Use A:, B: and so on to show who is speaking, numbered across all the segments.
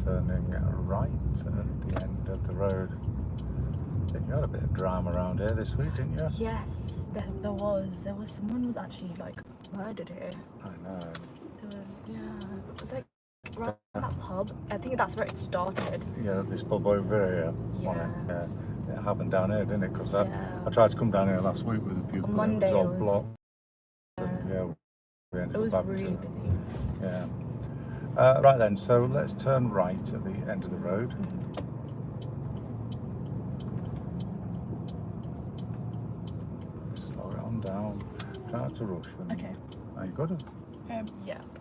A: turning right at the end of the road. I think you had a bit of drama around here this week, didn't you?
B: Yes, there was. Someone was actually like murdered here.
A: I know.
B: It was like around that pub. I think that's where it started.
A: Yeah, this pub over here.
B: Yeah.
A: It happened down here, didn't it? Because I tried to come down here last week with a few
B: On Monday,
A: it was all blocked. We
B: It
A: ended
B: was
A: up having
B: really
A: to,
B: busy.
A: Yeah. Right then, so let's turn right at the end of the road. Slow it on down. Try not to rush.
B: Okay.
A: Are you good?
B: Yeah,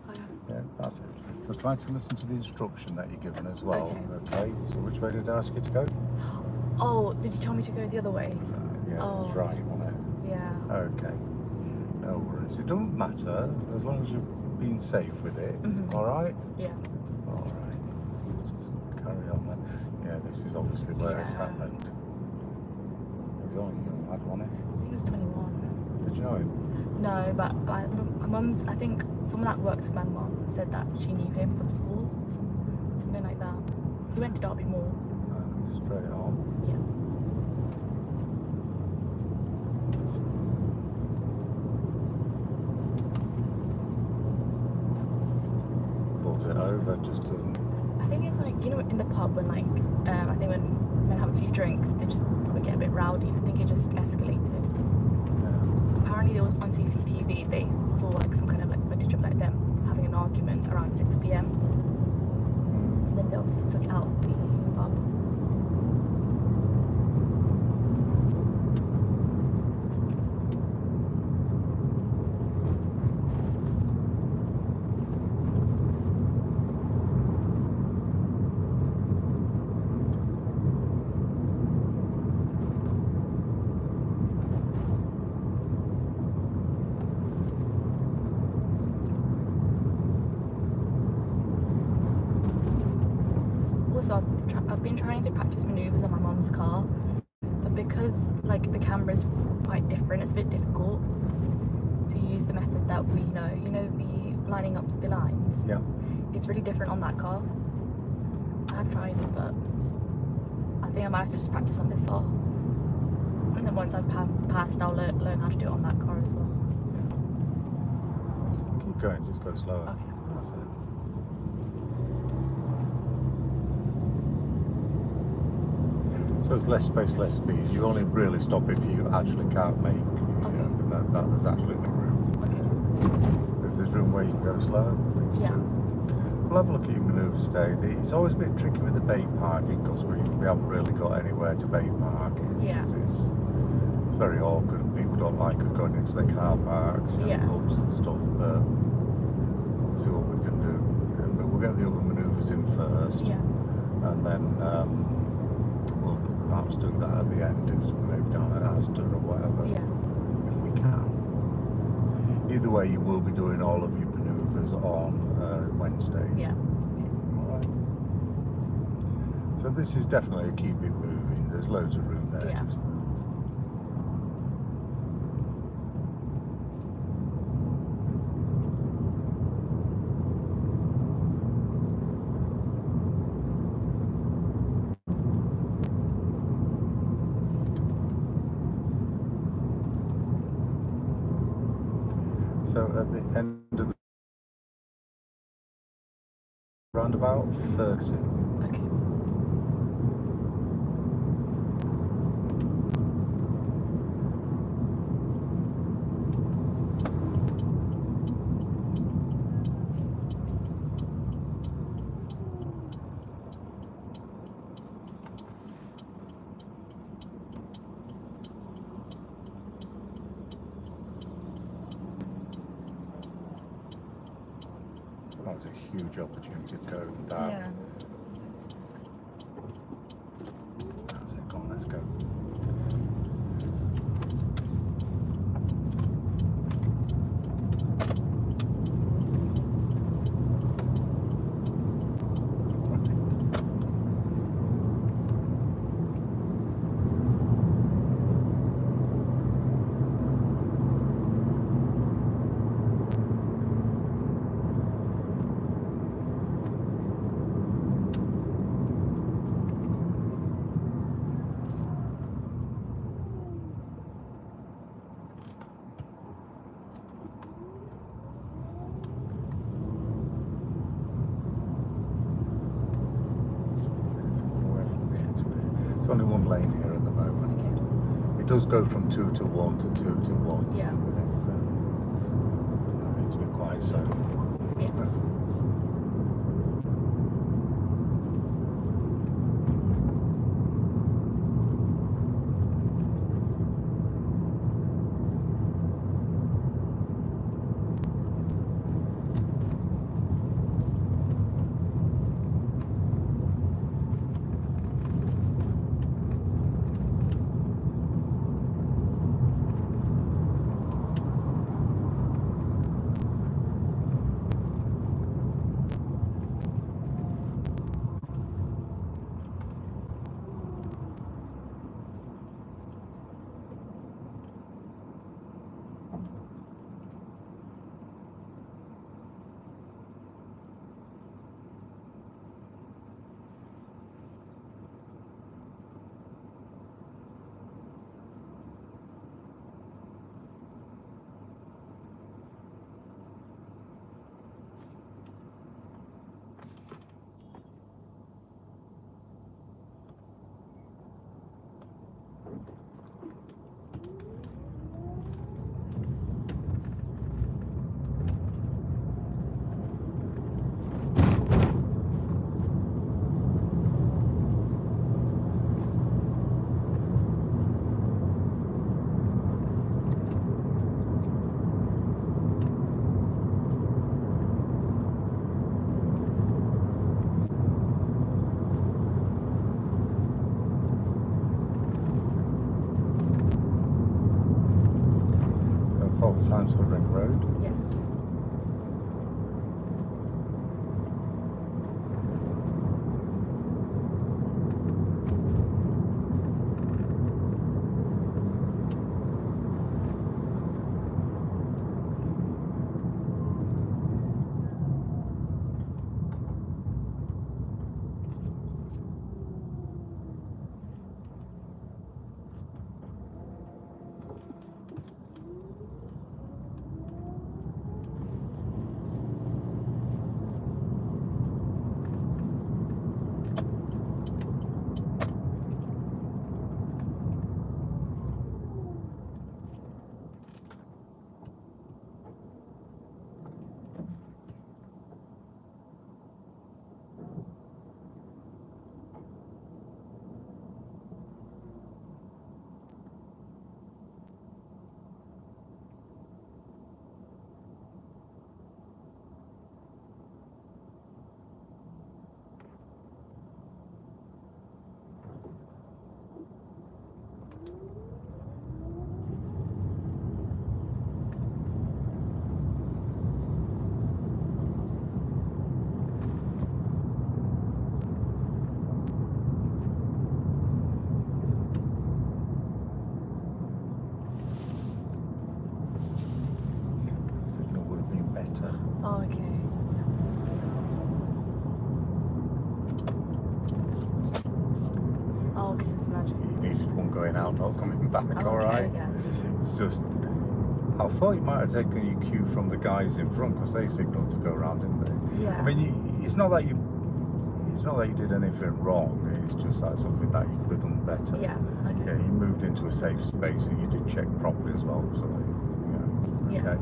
B: I am.
A: Yeah, that's it. So try to listen to the instruction that you're given as well. Okay. So which way did I ask you to go?
B: Oh, did you tell me to go the other way?
A: Yeah, that's right, wasn't it?
B: Yeah.
A: Okay. No worries. It doesn't matter as long as you're being safe with it. All right?
B: Yeah.
A: All right. Let's just carry on then. Yeah, this is obviously where it's happened. He was only a young lad, wasn't he?
B: I think he was 21.
A: Did you know him?
B: No, but my mum's, I think someone that works with my mum said that she knew him from school or something like that. He went to Derby Moor.
A: Straight on.
B: Yeah.
A: Pulls it over, just doesn't.
B: I think it's like, you know, in the pub when like, I think when men have a few drinks, they just probably get a bit rowdy. I think it just escalated. Apparently they was on CCTV, they saw like some kind of like footage of like them having an argument around 6 PM. And then they obviously took it out of the pub. Also, I've been trying to practice manoeuvres on my mum's car, but because like the camera's quite different, it's a bit difficult to use the method that we know. You know, the lining up the lines.
A: Yeah.
B: It's really different on that car. I've tried it, but I think I might have to just practice on this car. And then once I've passed, I'll learn how to do it on that car as well.
A: Keep going, just go slower.
B: Okay.
A: That's it. So it's less space, less speed. You only really stop if you actually can't make. That there's actually no room.
B: Okay.
A: If there's room where you can go slower, please do. We'll have a look at your manoeuvres today. It's always a bit tricky with the bay parking because we haven't really got anywhere to bay park. It's very awkward and people don't like us going into the car parks, pubs and stuff, but we'll see what we can do. But we'll get the other manoeuvres in first. And then we'll perhaps do that at the end, maybe down at Aston or whatever, if we can. Either way, you will be doing all of your manoeuvres on Wednesday. Alright. So this is definitely a keep it moving. There's loads of room there. So at the end of the roundabout, 30.
B: Okay.
A: That was a huge opportunity to go that. That's it, come on, let's go. does go from 2 to 1 to 2 to 1.
B: Yeah.
A: I think, so I need to be quiet, so.
B: Yeah.
A: Follow signs for Ring Road.
B: Yeah.
A: Signal would have been better.
B: Oh, okay. Oh, because it's magic.
A: You needed one going out, not coming back,
B: Oh,
A: alright?
B: okay, yeah.
A: It's just, I thought you might have taken your cue from the guys in front because they signalled to go around, didn't they?
B: Yeah.
A: I mean, it's not that you did anything wrong, it's just that something that you could have done better.
B: Yeah, okay.
A: Yeah, you moved into a safe space and you did check properly as well, so yeah.
B: Yeah.
A: Okay.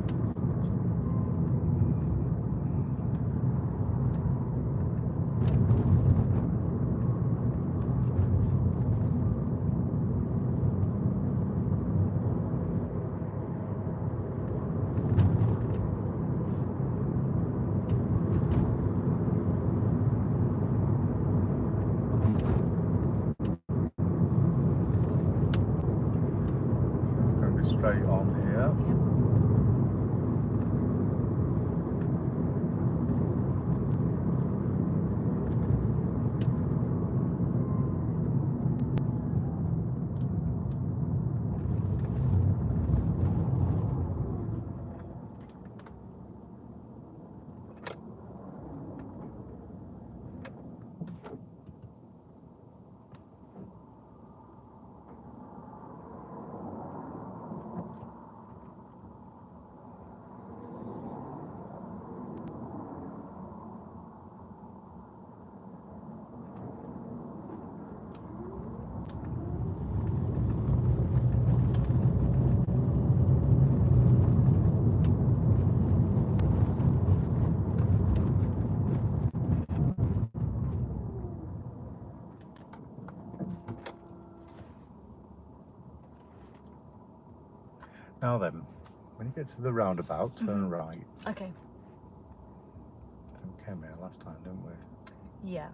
A: Straight on here.
B: Yeah.
A: Now then, when you get to the roundabout, turn right.
B: Okay.
A: I think we came here last time, didn't we?
B: Yeah.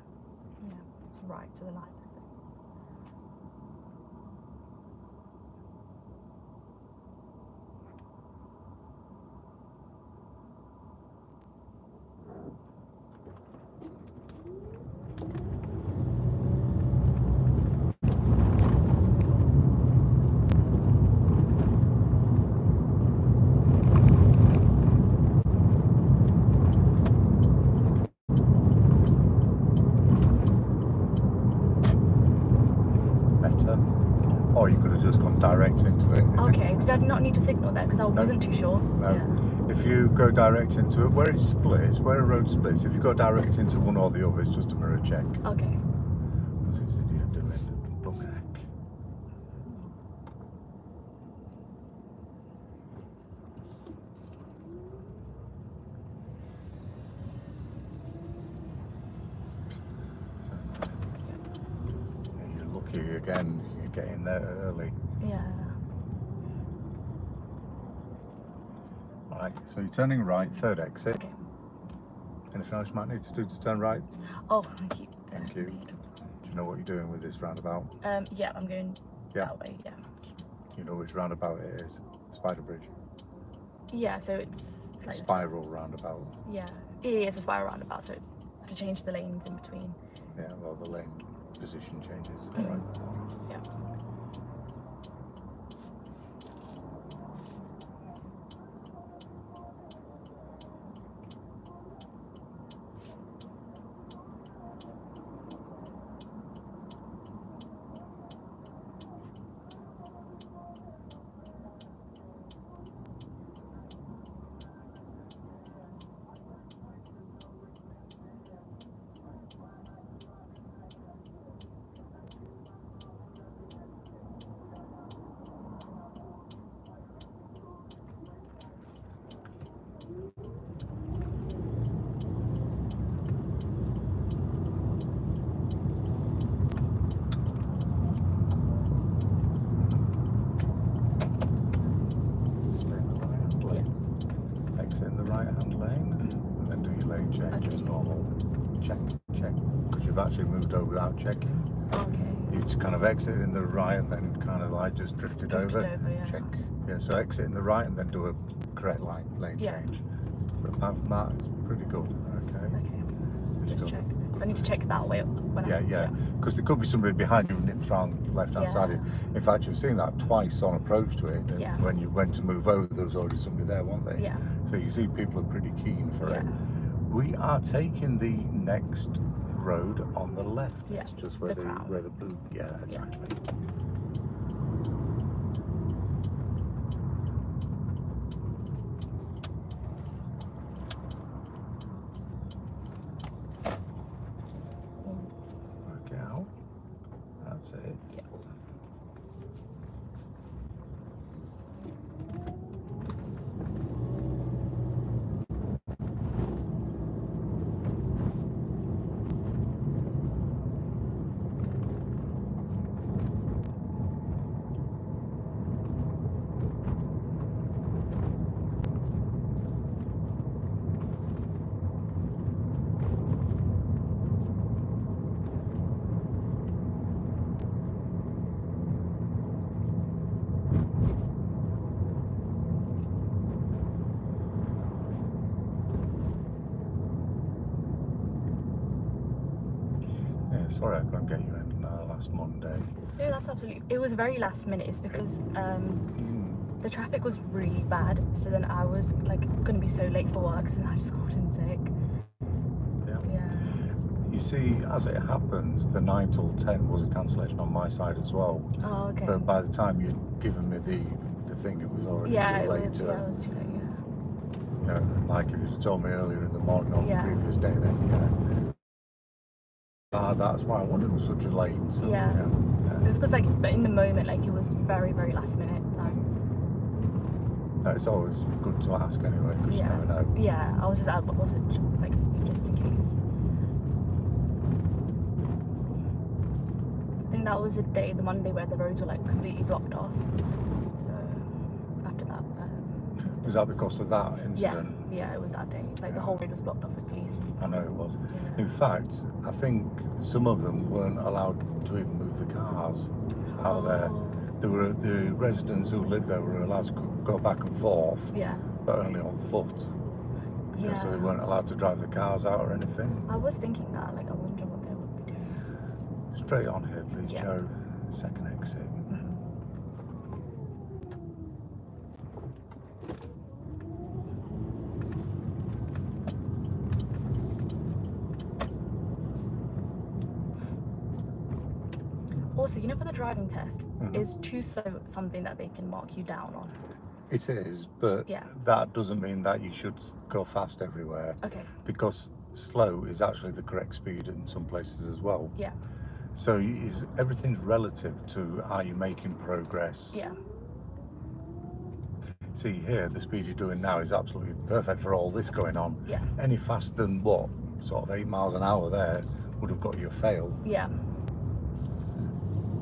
B: Yeah. It's right to the last exit.
A: Or you could have just gone direct into it.
B: Okay, did I not need to signal there? Because I wasn't too sure.
A: No.
B: Yeah.
A: If you go direct into it, where it splits, where a road splits, if you go direct into one or the other, it's just a mirror check.
B: Okay.
A: What's this idiot doing? Bugheck. Yeah, you're lucky again, you get in there early.
B: Yeah.
A: Right, so you're turning right, third exit.
B: Okay.
A: Anything else you might need to do to turn right?
B: Oh, thank you.
A: Thank you. Do you know what you're doing with this roundabout?
B: Yeah, I'm going that way, yeah.
A: Do you know which roundabout it is? Spider Bridge.
B: Yeah, so it's
A: A
B: like
A: spiral roundabout.
B: Yeah, it's a spiral roundabout, so I have to change the lanes in between.
A: Yeah, well, the lane position changes. All right.
B: Yeah.
A: Exit in the right-hand lane, and then do your lane change as normal. Check, because you've actually moved over without checking.
B: Okay.
A: You just kind of exit in the right and then kind of like just drifted over.
B: Yeah.
A: Check. Yeah, so exit in the right and then do a correct lane change. But apart from that, it's pretty good. Okay.
B: Okay. Just check. So I need to check that way when
A: Yeah. Because there could be somebody behind you nipped around the left-hand side of you. In fact, you've seen that twice on approach to it.
B: Yeah.
A: When you went to move over, there was already somebody there, weren't they?
B: Yeah.
A: So you see people are pretty keen for it. We are taking the next road on the left.
B: Yeah.
A: It's just where the blue. Yeah, exactly. Work it out. That's it.
B: Yeah.
A: Sorry I couldn't get you in last Monday.
B: No, that's absolutely. It was very last minute. It's because the traffic was really bad. So then I was like going to be so late for work, so then I just called in sick. Yeah.
A: You see, as it happens, the 9 till 10 was a cancellation on my side as well.
B: Oh, okay.
A: But by the time you'd given me the thing, it was already too late.
B: It was too late.
A: Yeah, like if you'd told me earlier in the morning on the previous day, then that's why I wanted it was such a late. So,
B: It was because but in the moment, it was very, very last minute.
A: No, it's always good to ask anyway, because you never know.
B: Yeah, I wasn't just in case. I think that was the Monday where the roads were completely blocked off. So after that,
A: Was that because of that incident?
B: Yeah, it was that day. Like the whole road was blocked off with police.
A: I know it was.
B: Yeah.
A: In fact, I think some of them weren't allowed to even move the cars out of there. There were the residents who lived there were allowed to go back and forth, but only on foot.
B: Yeah.
A: So they weren't allowed to drive the cars out or anything.
B: I was thinking that, like, I wonder what they would be doing.
A: Straight on here, please, Joe. Second exit.
B: Also, you know, for the driving test, is too slow something that they can mark you down on?
A: It is, but that doesn't mean that you should go fast everywhere.
B: Okay.
A: Because slow is actually the correct speed in some places as well.
B: Yeah.
A: So everything's relative to are you making progress?
B: Yeah.
A: See here, the speed you're doing now is absolutely perfect for all this going on.
B: Yeah.
A: Any faster than what? Sort of 8 miles an hour there would have got you a fail.
B: Yeah.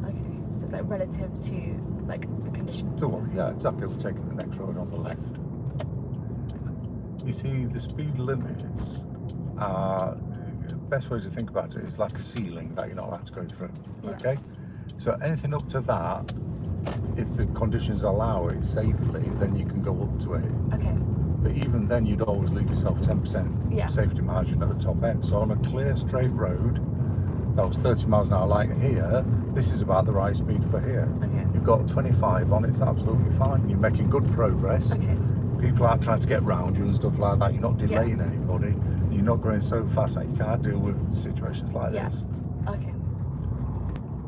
B: Okay. So it's like relative to like the condition.
A: So what? Yeah, exactly. We're taking the next road on the left. You see, the speed limits are, the best way to think about it is like a ceiling that you're not allowed to go through. Okay? So anything up to that, if the conditions allow it safely, then you can go up to it.
B: Okay.
A: But even then, you'd always leave yourself 10% safety margin at the top end. So on a clear, straight road, that was 30 miles an hour like here, this is about the right speed for here.
B: Okay.
A: You've got 25 on, it's absolutely fine. You're making good progress.
B: Okay.
A: People aren't trying to get round you and stuff like that. You're not delaying anybody. You're not going so fast that you can't deal with situations like this.
B: Okay.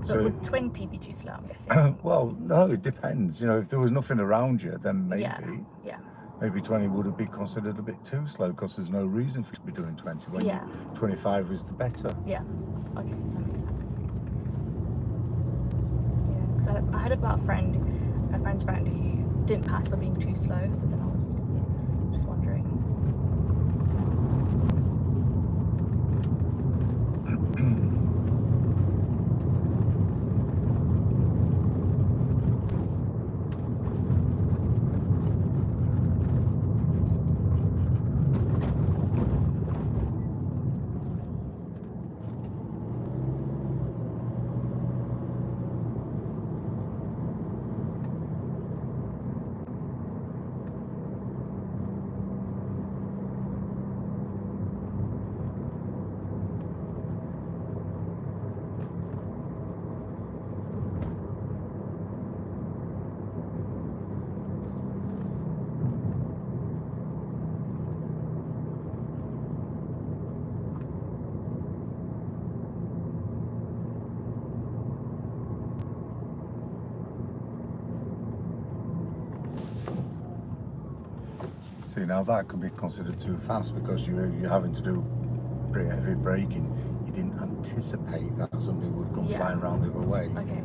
B: So would 20 be too slow, I'm guessing?
A: Well, no, it depends. You know, if there was nothing around you, then maybe.
B: Yeah.
A: Maybe 20 would have been considered a bit too slow because there's no reason for you to be doing 20 when 25 is the better.
B: Yeah. Okay, that makes sense. Yeah, because I heard about a friend's friend who didn't pass for being too slow, so then I was just wondering.
A: See, now that could be considered too fast because you're having to do pretty heavy braking. You didn't anticipate that somebody would come flying around the other way.
B: Okay.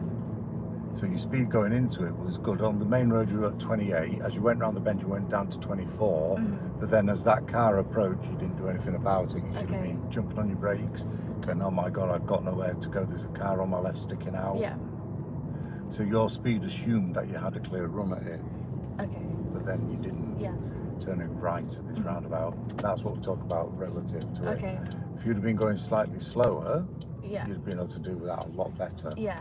A: So your speed going into it was good. On the main road you were at 28. As you went around the bend you went down to 24. But then as that car approached you didn't do anything about it. You should have been jumping on your brakes, going, oh my God, I've got nowhere to go. There's a car on my left sticking out.
B: Yeah.
A: So your speed assumed that you had a clear run at it.
B: Okay.
A: But then you didn't.
B: Yeah.
A: Turning right at this roundabout. That's what we talk about relative to it.
B: Okay.
A: If you'd have been going slightly slower, you'd
B: Yeah.
A: have been able to do that a lot better.
B: Yeah.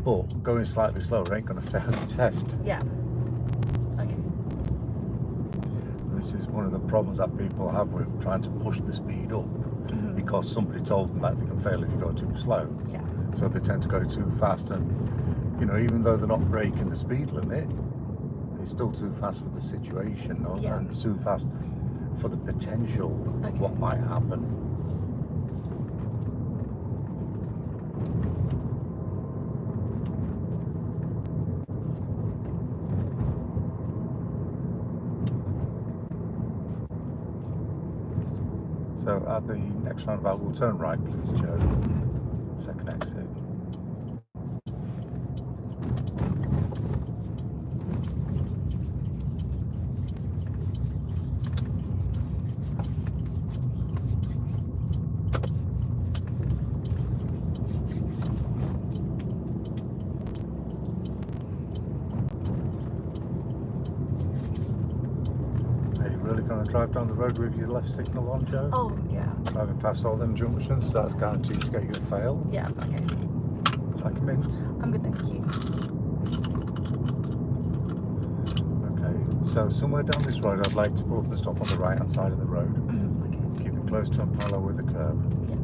A: But going slightly slower ain't going to fail the test.
B: Yeah. Okay.
A: This is one of the problems that people have with trying to push the speed up because somebody told them that they can fail if you go too slow.
B: Yeah.
A: So they tend to go too fast, and you know, even though they're not breaking the speed limit, it's still too fast for the situation, and it's too fast for the potential of what might happen. So at the next roundabout, we'll turn right, please, Joe. Second exit. drive down the road with your left signal on, Joe.
B: Oh, yeah.
A: Driving past all them junctions, that's guaranteed to get you a fail.
B: Yeah, okay.
A: Like a mint.
B: I'm good, thank you.
A: Okay, so somewhere down this road, I'd like to pull up and stop on the right hand side of the road.
B: Okay.
A: Keeping close to and parallel with the curb.
B: Yeah.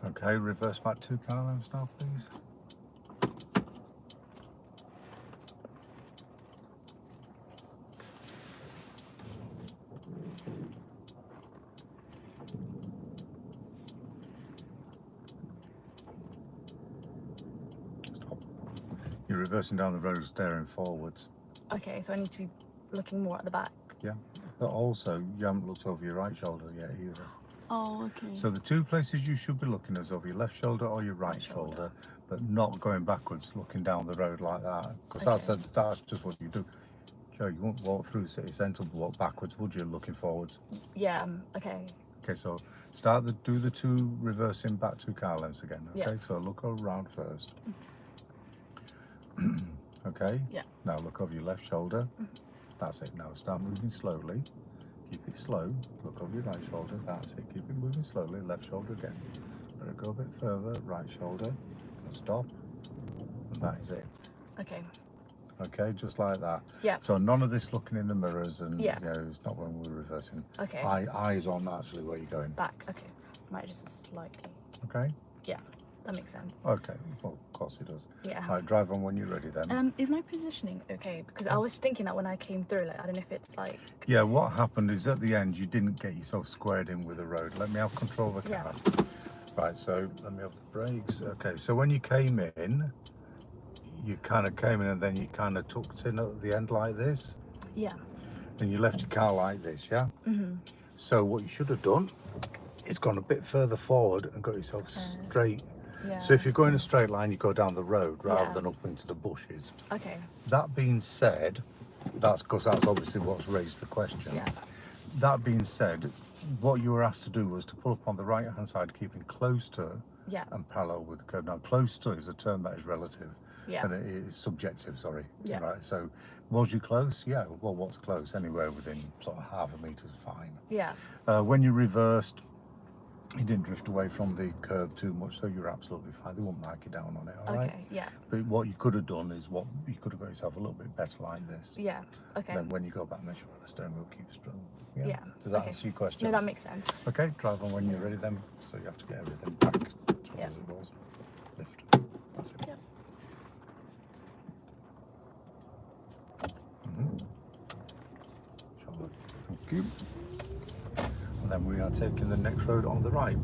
A: Okay, reverse back 2 car lengths now, please. Stop. You're reversing down the road, staring forwards.
B: Okay, so I need to be looking more at the back.
A: Yeah, but also you haven't looked over your right shoulder yet either.
B: Oh, okay.
A: So the two places you should be looking is over your left shoulder or your right shoulder, but not going backwards, looking down the road like that, because that's just what you do. Joe, you won't walk through city centre, walk backwards, would you? Looking forwards.
B: Yeah. Okay.
A: Okay, so do the 2 reversing back 2 car lengths again. Okay,
B: Yeah.
A: so look around first. Okay.
B: Yeah.
A: Now look over your left shoulder. That's it. Now start moving slowly. Keep it slow. Look over your right shoulder. That's it. Keep it moving slowly. Left shoulder again. Let it go a bit further. Right shoulder. Stop. And that is it.
B: Okay.
A: Okay, just like that.
B: Yeah.
A: So none of this looking in the mirrors and
B: Yeah.
A: you know, it's not when we're reversing.
B: Okay.
A: Eyes on actually where you're going.
B: Back. Okay. Might just slightly.
A: Okay.
B: Yeah. That makes sense.
A: Okay. Well, of course it does.
B: Yeah.
A: Right, drive on when you're ready then.
B: Is my positioning okay? Because I was thinking that when I came through, like I don't know if it's like.
A: Yeah, what happened is at the end you didn't get yourself squared in with the road. Let me have control of the car. Right, so let me have the brakes. Okay, so when you came in, you kind of came in and then you kind of tucked in at the end like this.
B: Yeah.
A: And you left your car like this, yeah? So what you should have done is gone a bit further forward and got yourself straight.
B: Yeah.
A: So if you're going a straight line, you go down the road rather than up into the bushes.
B: Okay.
A: That being said, that's because that's obviously what's raised the question.
B: Yeah.
A: That being said, what you were asked to do was to pull up on the right hand side, keeping close to and parallel with the curb. Now, close to is a term that is relative.
B: Yeah.
A: And it is subjective, sorry.
B: Yeah.
A: Right. So, was you close? Yeah. Well, what's close? Anywhere within sort of half a metre is fine.
B: Yeah.
A: When you reversed, you didn't drift away from the curb too much, so you're absolutely fine. They won't mark you down on it, all right?
B: Okay. Yeah.
A: But what you could have done is you could have got yourself a little bit better like this.
B: Yeah. Okay.
A: Then when you go back, make sure the steering wheel keeps strong.
B: Yeah.
A: Does that answer your question?
B: No, that makes sense.
A: Okay, drive on when you're ready then. So you have to get everything back to as it was. Lift. That's it.
B: Yep.
A: Charlotte, thank you. And then we are taking the next road on the right.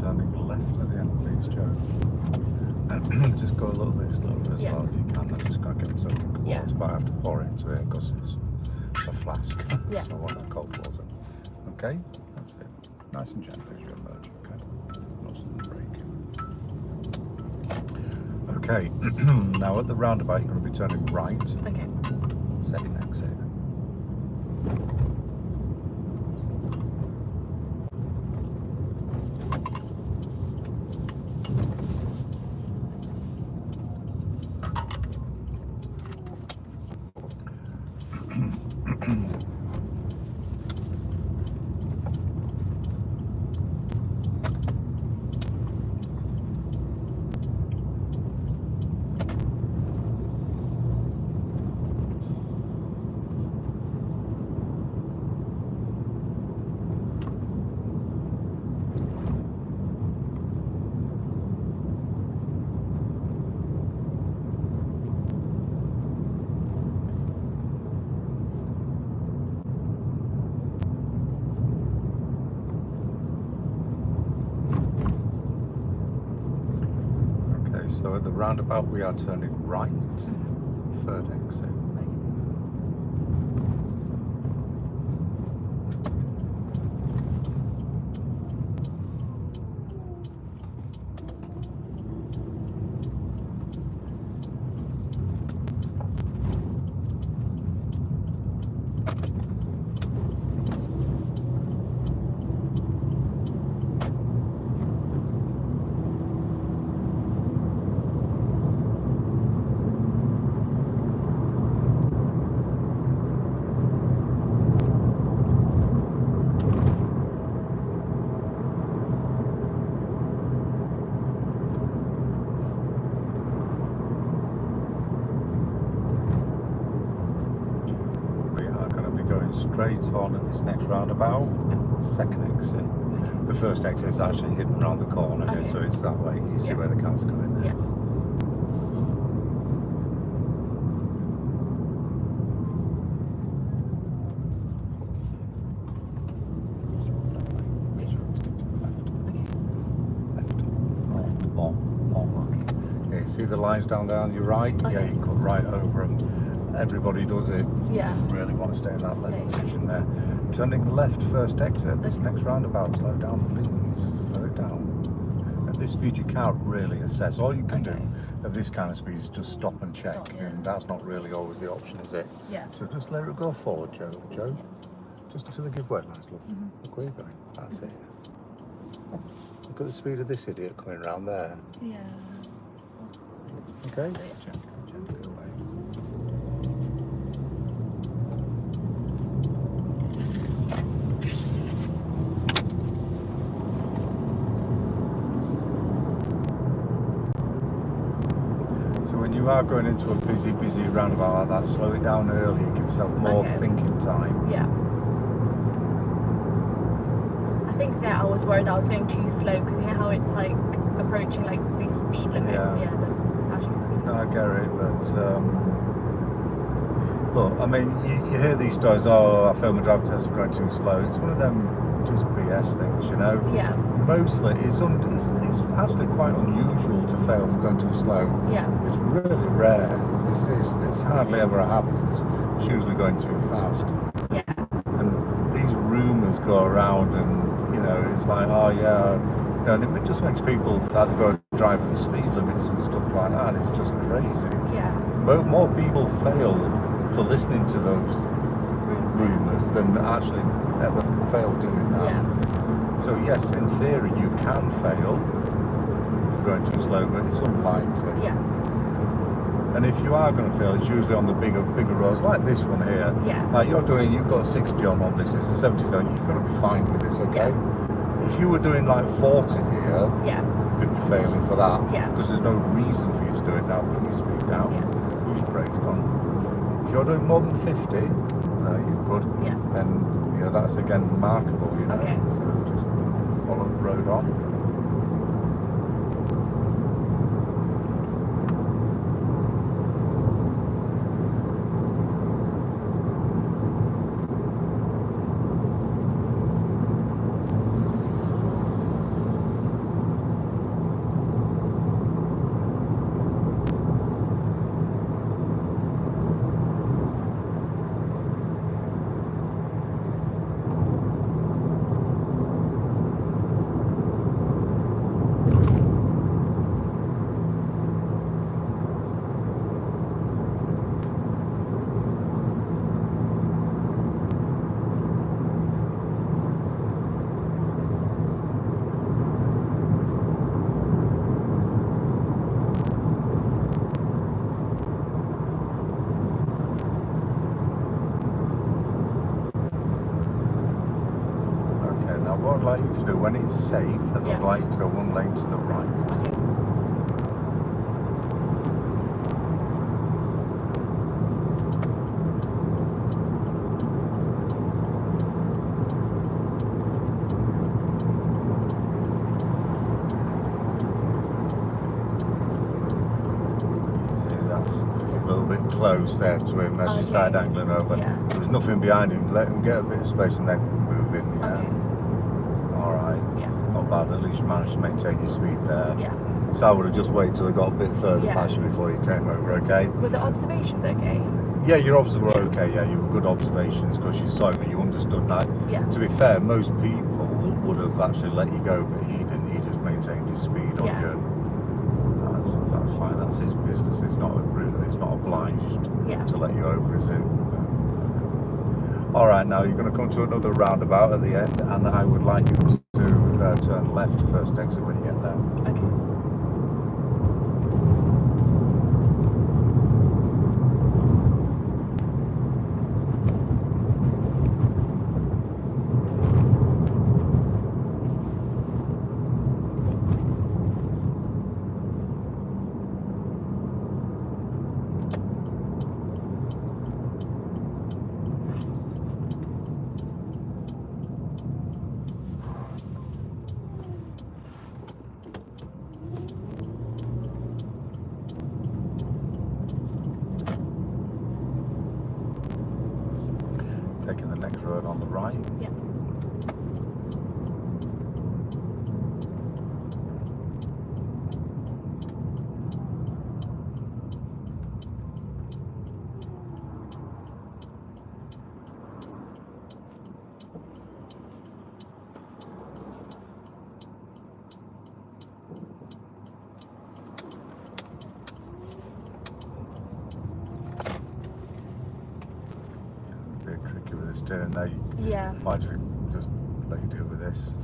A: Turning left at the end, please, Joe. And just go a little bit slower as well if you can. Then just gotta get myself a drink of water, but I have to pour it into it because it's a flask.
B: Yeah.
A: I want that cold water. Okay, that's it. Nice and gentle as you emerge. Okay, not some braking. Okay, now at the roundabout you're going to be turning right.
B: Okay.
A: Second exit. So at the roundabout we are turning right, third exit. Straight on at this next roundabout, second exit. The first exit is actually hidden around the corner here, so it's that way. You see where the cars go in there. Make sure you stick to the left. Left. Yeah, you see the lines down there on your right? Yeah, you cut right over them. Everybody does it.
B: Yeah.
A: Really want to stay in that left position there. Turning left, first exit. This next roundabout, slow down, please. Slow it down. At this speed, you can't really assess. All you can do at this kind of speed is just stop and check, and that's not really always the option, is it?
B: Yeah.
A: So just let it go forward, Joe. Joe, just to the give way, love. Look where you're going. That's it. Look at the speed of this idiot coming around there.
B: Yeah.
A: Okay. Gently away. When you are going into a busy roundabout like that, slow it down early and give yourself more thinking time.
B: Yeah. I think that I was worried I was going too slow because you know how it's like approaching like the speed limit.
A: Yeah.
B: The actual speed limit.
A: No, I get it, but look, I mean, you hear these stories, oh, I failed my driving test for going too slow. It's one of them just BS things, you know?
B: Yeah.
A: Mostly, it's actually quite unusual to fail for going too slow.
B: Yeah.
A: It's really rare. It's hardly ever happens. It's usually going too fast.
B: Yeah.
A: And these rumours go around, and you know, it's like, oh yeah, you know, and it just makes people that go and drive at the speed limits and stuff like that. And it's just crazy.
B: Yeah.
A: More people fail for listening to those rumours than actually ever fail doing that.
B: Yeah.
A: So yes, in theory you can fail for going too slow, but it's unlikely.
B: Yeah.
A: And if you are going to fail, it's usually on the bigger roads like this one here.
B: Yeah.
A: Like you've got 60 on this, it's a 70 zone, you're going to be fine with this, okay? Yeah. If you were doing like 40 here, you'd be failing for that.
B: Yeah.
A: Because there's no reason for you to do it now, bring your speed down.
B: Yeah.
A: Push your brakes on. If you're doing more than 50, you're good.
B: Yeah.
A: Then that's again remarkable, you know.
B: Okay.
A: So just follow the road on. like you to do when it's safe, is I'd like you to go one lane to the right.
B: Okay.
A: Close there to him as you started angling over. There was nothing behind him. Let him get a bit of space and then move in. Yeah.
B: Okay.
A: All right.
B: Yeah.
A: Not bad. At least you managed to maintain your speed there.
B: Yeah.
A: So I would have just waited till I got a bit further past you before you came over. Okay.
B: Were the observations okay?
A: Yeah, your observations were okay. Yeah, you were good observations because you saw me. You understood that.
B: Yeah.
A: To be fair, most people would have actually let you go, but he didn't. He just maintained his speed on you. That's fine. That's his business. He's not obliged to let you over, is it? All right, now you're going to come to another roundabout at the end, and I would like you to turn left first exit when you get there.
B: Okay.
A: Taking the next road on the right.
B: Yeah.
A: Tricky with the steering there.
B: Yeah.
A: Might just let you deal with this.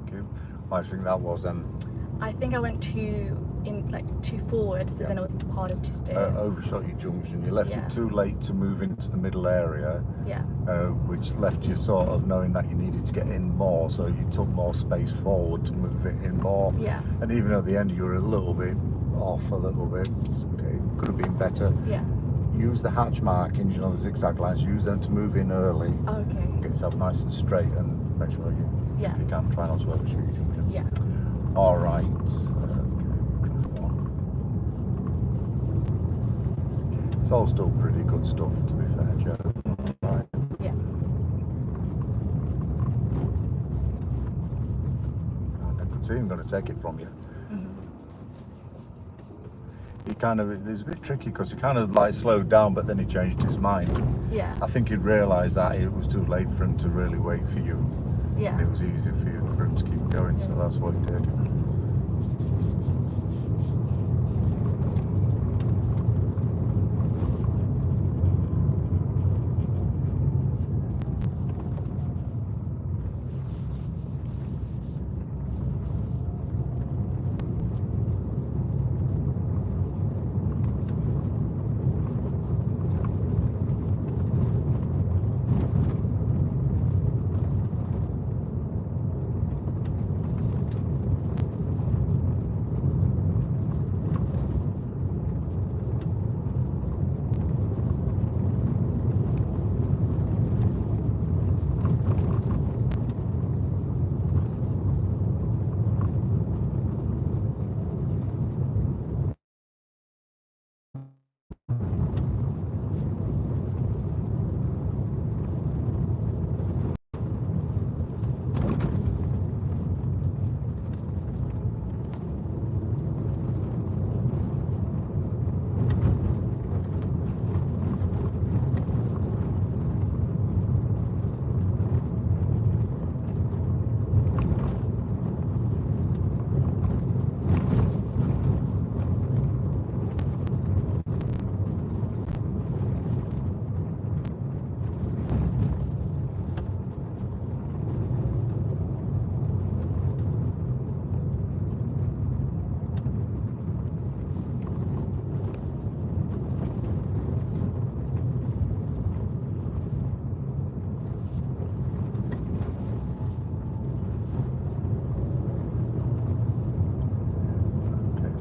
A: Thank you. What do you think that was then?
B: I think I went too forward, so then it was harder to steer.
A: Overshot your junction. You left it too late to move into the middle area.
B: Yeah.
A: Which left you sort of knowing that you needed to get in more, so you took more space forward to move it in more.
B: Yeah.
A: And even at the end, you were a little bit off, a little bit. It could have been better.
B: Yeah.
A: Use the hatch markings, you know, the zigzag lines, use them to move in early.
B: Okay.
A: Get yourself nice and straight and make sure you can try not to overshoot your junction.
B: Yeah.
A: All right. Okay. It's all still pretty good stuff, to be fair, Joe. Right.
B: Yeah.
A: And I could see him going to take it from you. He it's a bit tricky because he kind of like slowed down, but then he changed his mind.
B: Yeah.
A: I think he'd realised that it was too late for him to really wait for you.
B: Yeah.
A: And it was easy for him to keep going, so that's what he did.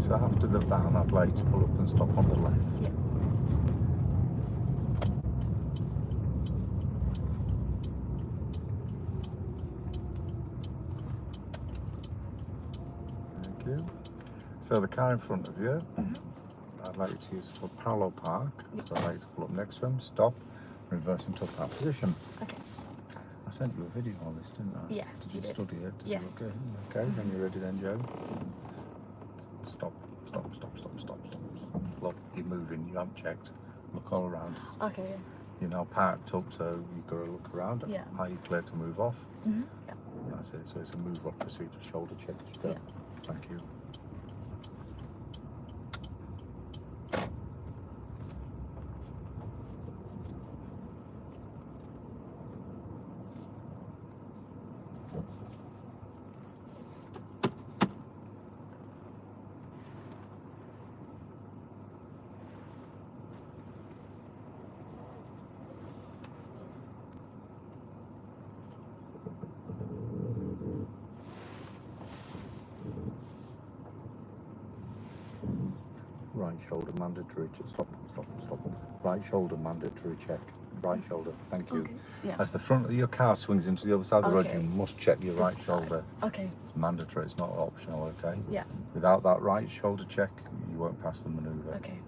A: So after the van, I'd like to pull up and stop on the left.
B: Yeah.
A: Thank you. So the car in front of you, I'd like you to use for parallel park. So I'd like you to pull up next to him, stop, reverse into a park position.
B: Okay.
A: I sent you a video on this, didn't I?
B: Yes,
A: Did
B: you
A: you
B: did.
A: study it? Did
B: Yes.
A: You look at it? Okay, then you're ready then, Joe. Stop, stop, stop, stop, stop, stop. Look, you're moving, you haven't checked. Look all around.
B: Okay, yeah.
A: You're now parked up, so you've got to look around.
B: Yeah.
A: Are you clear to move off?
B: Yeah.
A: That's it, so it's a move up procedure, shoulder check as you go.
B: Yeah.
A: Thank you. Right shoulder mandatory check. Stop, stop, stop. Right shoulder mandatory check. Right shoulder, thank you.
B: Okay. Yeah.
A: As the front of your car swings into the other side of the road,
B: Okay.
A: you must check your right
B: This
A: shoulder.
B: side. Okay.
A: It's mandatory, it's not optional, okay?
B: Yeah.
A: Without that right shoulder check, you won't pass the manoeuvre.
B: Okay.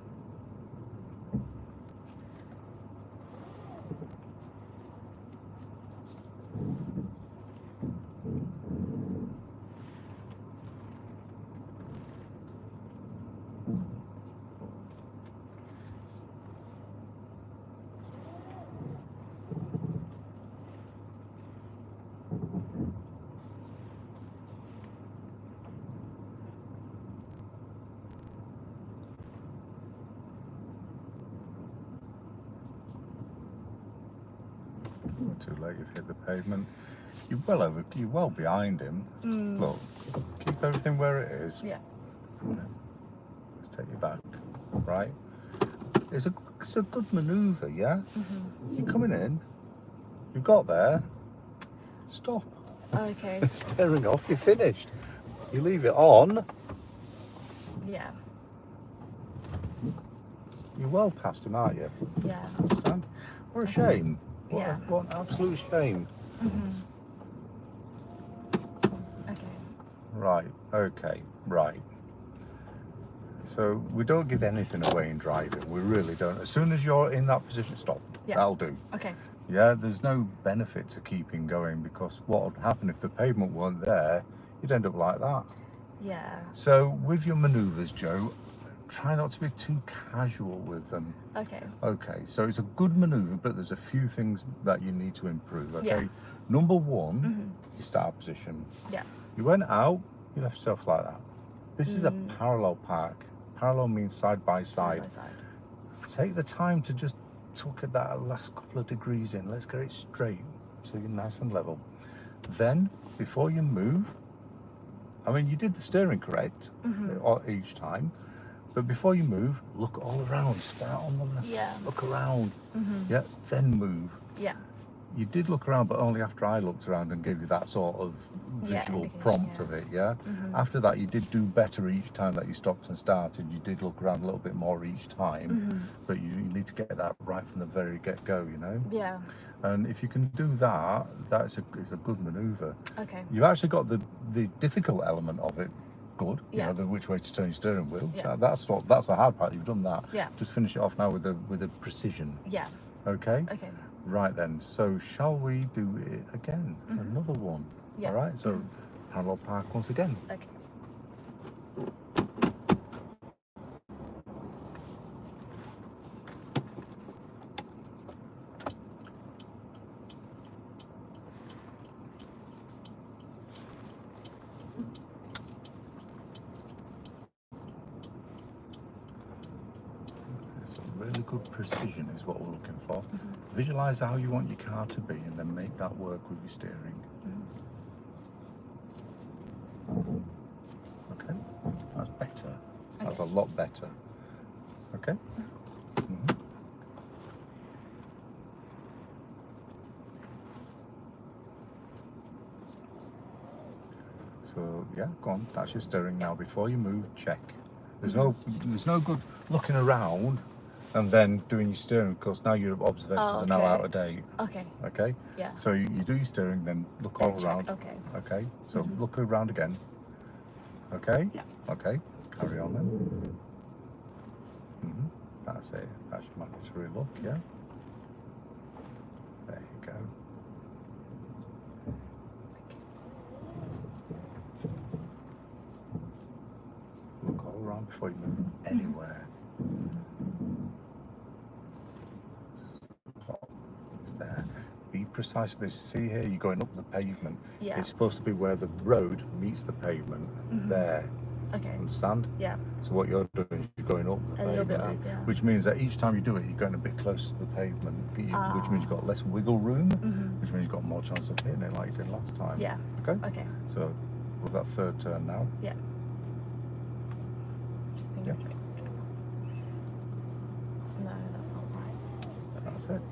A: Not too late, you've hit the pavement. You're well behind him. Look, keep everything where it is.
B: Yeah.
A: Let's take you back. Right? It's a good manoeuvre, yeah? You're coming in, you got there, stop.
B: Okay.
A: Staring off, you're finished. You leave it on,
B: Yeah.
A: you're well past him, aren't you?
B: Yeah.
A: Understand? What a shame.
B: Yeah.
A: What an absolute shame.
B: Okay.
A: Right, okay, right. So we don't give anything away in driving, we really don't. As soon as you're in that position, stop.
B: Yeah.
A: That'll do.
B: Okay.
A: Yeah, there's no benefit to keeping going because what would happen if the pavement weren't there, you'd end up like that.
B: Yeah.
A: So with your manoeuvres, Joe, try not to be too casual with them.
B: Okay.
A: Okay, so it's a good manoeuvre, but there's a few things that you need to improve, okay?
B: Yeah.
A: Number one, your start position.
B: Yeah.
A: You went out, you left yourself like that. This is a parallel park. Parallel means side by
B: Side
A: side.
B: by side.
A: Take the time to just tuck at that last couple of degrees in. Let's get it straight so you're nice and level. Then, before you move, I mean, you did the steering correct each time, but before you move, look all around. Start on the left.
B: Yeah.
A: Look around. Yeah, then move.
B: Yeah.
A: You did look around, but only after I looked around and gave you that sort of visual
B: indication,
A: prompt
B: yeah.
A: of it, yeah? After that, you did do better each time that you stopped and started. You did look around a little bit more each time, but you need to get that right from the very get-go, you know?
B: Yeah.
A: And if you can do that, it's a good manoeuvre.
B: Okay.
A: You've actually got the difficult element of it good,
B: Yeah.
A: you know, which way to turn your steering wheel.
B: Yeah.
A: That's the hard part. You've done that.
B: Yeah.
A: Just finish it off now with a precision.
B: Yeah.
A: Okay.
B: Okay.
A: Right then, so shall we do it again? Another one.
B: Yeah.
A: All right, so parallel park once again.
B: Okay.
A: Some really good precision is what we're looking for. Visualize how you want your car to be and then make that work with your steering. Okay, that's better. That's a lot better. Okay? So, yeah, go on. That's your steering now. Before you move, check. There's no good looking around and then doing your steering, because now your observations are now out of date.
B: Okay.
A: Okay?
B: Yeah.
A: So you do your steering, then look all around.
B: Okay.
A: Okay? So look around again. Okay?
B: Yeah.
A: Okay. Carry on then. That's it. That's your mandatory look, yeah? There you go. Look all around before you move anywhere. It's there. Be precise with this. See here, you're going up the pavement.
B: Yeah.
A: It's supposed to be where the road meets the pavement. There.
B: Okay.
A: Understand?
B: Yeah.
A: So what you're doing is you're going up the
B: A
A: pavement,
B: little bit up, yeah.
A: which means that each time you do it, you're going a bit closer to the pavement, which means you've got less wiggle room, which means you've got more chance of hitting it like you did last time.
B: Yeah.
A: Okay?
B: Okay.
A: So we've got third turn now.
B: Yeah. Just thinking.
A: Yeah.
B: No, that's not right. Sorry.
A: That's it.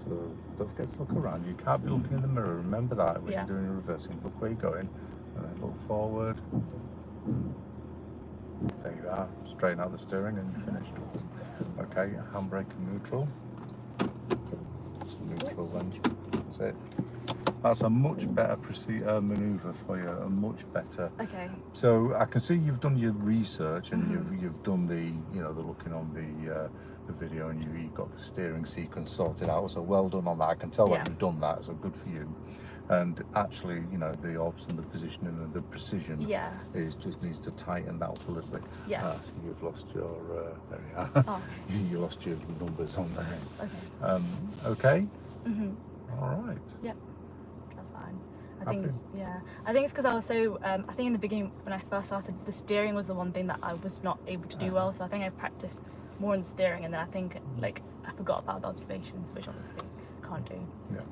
A: So don't forget to look around. You can't be looking in the mirror. Remember that when you're doing your reversing. Look where you're going, and then look forward. There you are. Straighten out the steering, and you're finished. Okay, handbrake and neutral. Neutral then. That's it. That's a much better manoeuvre for you, a much better.
B: Okay.
A: So I can see you've done your research and you've done the the looking on the video, and you've got the steering sequence sorted out. So well done on that. I can tell that you've done that. So good for you. And actually, the obs and the positioning and the precision just needs to tighten that up a little bit.
B: Yeah.
A: So you've lost your there you are.
B: Oh.
A: You lost your numbers on there.
B: Okay.
A: Okay. All right.
B: Yep. That's fine. I think it's because I was so I think in the beginning when I first started, the steering was the one thing that I was not able to do well, so I think I practiced more on the steering, and then I think I forgot about the observations, which obviously can't do.
A: Yeah.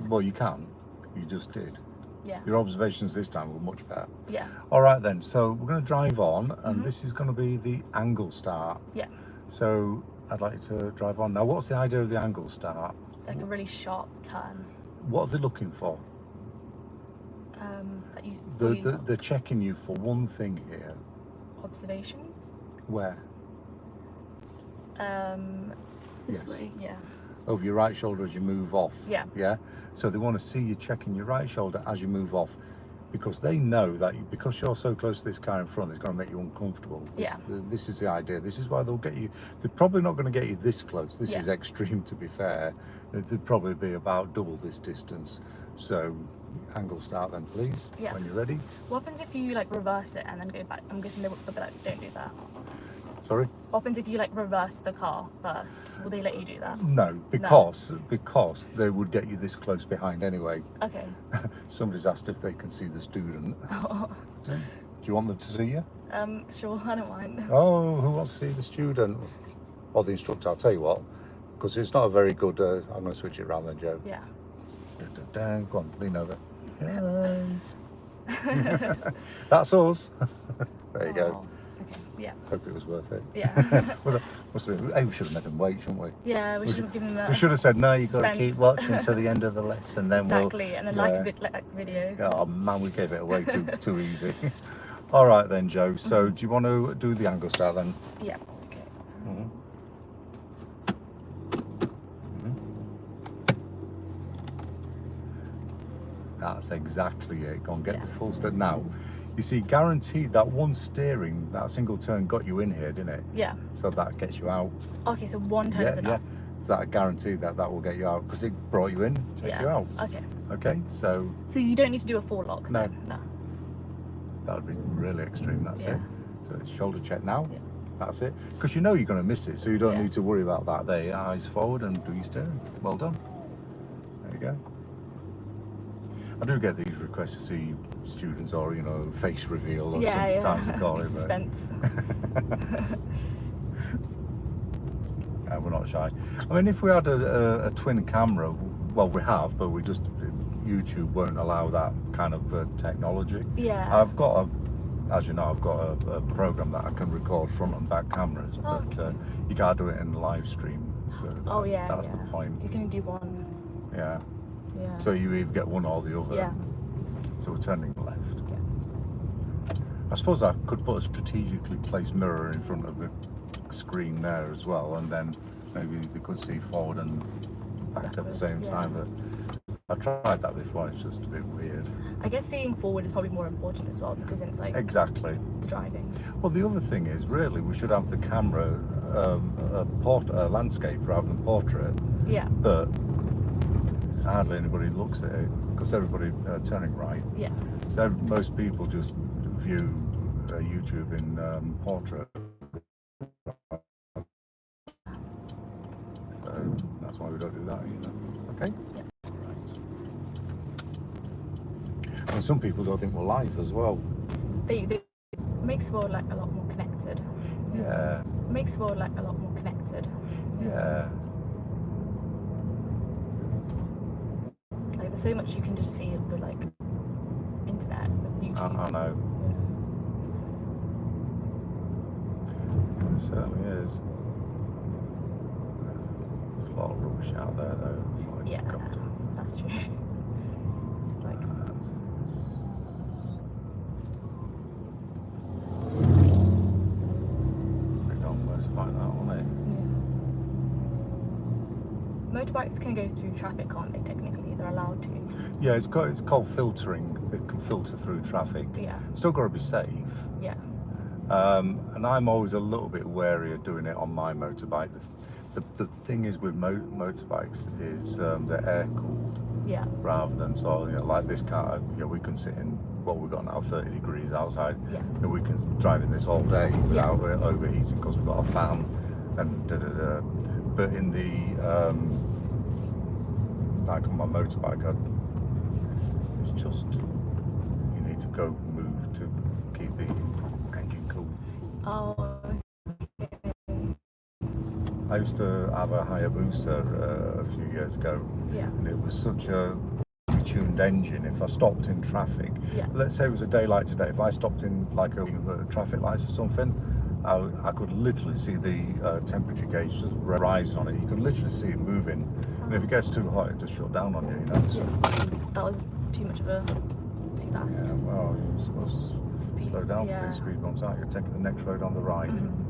A: Well, you can. You just did.
B: Yeah.
A: Your observations this time were much better.
B: Yeah.
A: All right then, so we're going to drive on, and this is going to be the angle start.
B: Yeah.
A: So I'd like to drive on. Now, what's the idea of the angle start?
B: It's like a really sharp turn.
A: What are they looking for?
B: That
A: they're checking you for one thing here.
B: Observations?
A: Where?
B: This way, yeah.
A: Over your right shoulder as you move off.
B: Yeah.
A: Yeah. So they want to see you checking your right shoulder as you move off, because they know that because you're so close to this car in front, it's going to make you uncomfortable. This is the idea. This is why they'll get you. They're probably not going to get you this close. This is extreme, to be fair. They'd probably be about double this distance. So angle start then, please.
B: Yeah.
A: When you're ready.
B: What happens if you reverse it and then go back? I'm guessing they'll be like, don't do that.
A: Sorry?
B: What happens if you reverse the car first? Will they let you do that?
A: No, because they would get you this close behind anyway.
B: Okay.
A: Somebody's asked if they can see the student. Do you want them to see you?
B: Sure, I don't mind.
A: Oh, who wants to see the student? Or the instructor, I'll tell you what, because it's not a very good, I'm going to switch it around then, Joe.
B: Yeah.
A: Go on, lean over. That's us. There you go.
B: Okay, yeah.
A: Hope it was worth it.
B: Yeah.
A: Must have been, we should have made them wait, shouldn't we?
B: Yeah, we should have given them that.
A: We should have said, no, you've got to keep watching to the end of the lesson, then
B: exactly, and then a bit like video.
A: Oh man, we gave it away too easy. All right then, Joe. So do you want to do the angle start then?
B: Yeah. Okay.
A: That's exactly it. Go on, get the full step now. You see, guaranteed that one steering, that single turn got you in here, didn't it?
B: Yeah.
A: So that gets you out.
B: Okay, so one turn is enough.
A: Yeah. So that guaranteed that will get you out, because it brought you in, take you out.
B: Okay.
A: Okay, so.
B: So you don't need to do a full lock.
A: No.
B: Then? No.
A: That would be really extreme. That's it. So it's shoulder check now.
B: Yeah.
A: That's it. Because you know you're going to miss it, so you don't need to worry about that. There, eyes forward and do your steering. Well done. There you go. I do get these requests to see students, or face reveal, or sometimes they call it.
B: Suspense.
A: We're not shy. I mean, if we had a twin camera, well, we have, but YouTube won't allow that kind of technology.
B: Yeah.
A: I've got as you know, I've got a program that I can record front and back cameras, but you can't do it in live stream. So that's the point.
B: You can do one.
A: Yeah.
B: Yeah.
A: So you either get one or the other.
B: Yeah.
A: So we're turning left.
B: Yeah.
A: I suppose I could put a strategically placed mirror in front of the screen there as well, and then maybe they could see forward and back at the same time. But I've tried that before, it's just a bit weird.
B: I guess seeing forward is probably more important as well, because it's like
A: exactly
B: driving.
A: Well, the other thing is, really, we should have the camera landscape rather than portrait.
B: Yeah.
A: But hardly anybody looks at it because everybody turning right.
B: Yeah.
A: So most people just view YouTube in portrait. So that's why we don't do that, you know. Okay.
B: Yeah.
A: And some people don't think we're live as well.
B: They it makes the world like a lot more connected.
A: Yeah.
B: It makes the world like a lot more connected.
A: Yeah.
B: Like there's so much you can just see with like internet, with YouTube.
A: I know.
B: Yeah.
A: It certainly is. There's a lot of rubbish out there though. Like,
B: Yeah, that's true. Like
A: big on motorbike that, wasn't it?
B: yeah. Motorbikes can go through traffic, can't they? Technically, they're allowed to.
A: Yeah, it's called filtering. It can filter through traffic.
B: Yeah.
A: Still got to be safe.
B: Yeah.
A: And I'm always a little bit wary of doing it on my motorbike. The thing is with motorbikes is they're air cooled.
B: Yeah.
A: Rather than sort of, like this car, we can sit in what we've got now, 30 degrees outside.
B: Yeah.
A: And we can drive in this all day without it overheating because we've got a fan and da-da-da. But in the like on my motorbike, it's just you need to go move to keep the engine cool.
B: Oh.
A: I used to have a Hayabusa a few years ago,
B: Yeah.
A: and it was such a tuned engine. If I stopped in traffic,
B: Yeah.
A: let's say it was a day like today, if I stopped in like a traffic lights or something, I could literally see the temperature gauge just rising on it. You could literally see it moving, and if it gets too hot, it just shut down on you, you know. So,
B: That was too much of too fast.
A: yeah, well, you're supposed to slow down for these speed bumps, aren't you? You're taking the next road on the right.
B: Mm-hmm.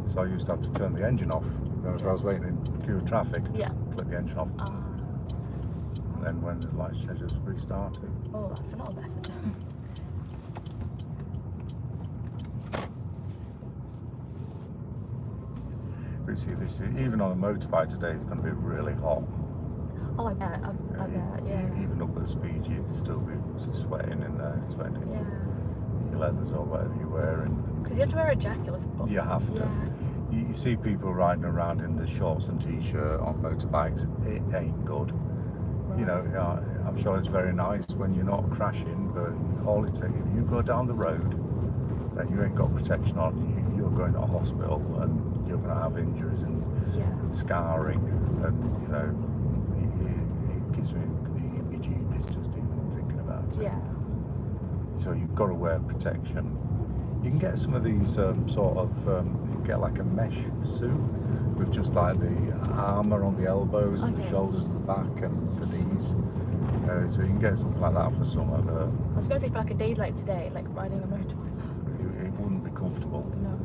A: So I used to have to turn the engine off. You know, if I was waiting in queue of traffic, click the engine off. And then when the lights change, just restart it.
B: Oh, that's a lot of effort.
A: But you see, this even on a motorbike today, it's going to be really hot.
B: Oh, I bet. I bet. Yeah.
A: Even up at speed, you'd still be sweating in there, sweating in your leathers or whatever you're wearing.
B: Because you have to wear a jacket or something.
A: You have to.
B: Yeah.
A: You see people riding around in the shorts and t-shirt on motorbikes. It ain't good. Right. You know, I'm sure it's very nice when you're not crashing, but all it takes, if you go down the road and you ain't got protection on, you're going to a hospital and you're going to have injuries and scarring, and you know, it gives me the heebie-jeebies just even thinking about it.
B: Yeah.
A: So you've got to wear protection. You can get some of these sort of, you get like a mesh suit with just like the armour on the elbows and the shoulders and the back and the knees. So you can get something like that for summer. But
B: I was going to say for like a day like today, like riding a motorbike.
A: It wouldn't be comfortable.
B: No.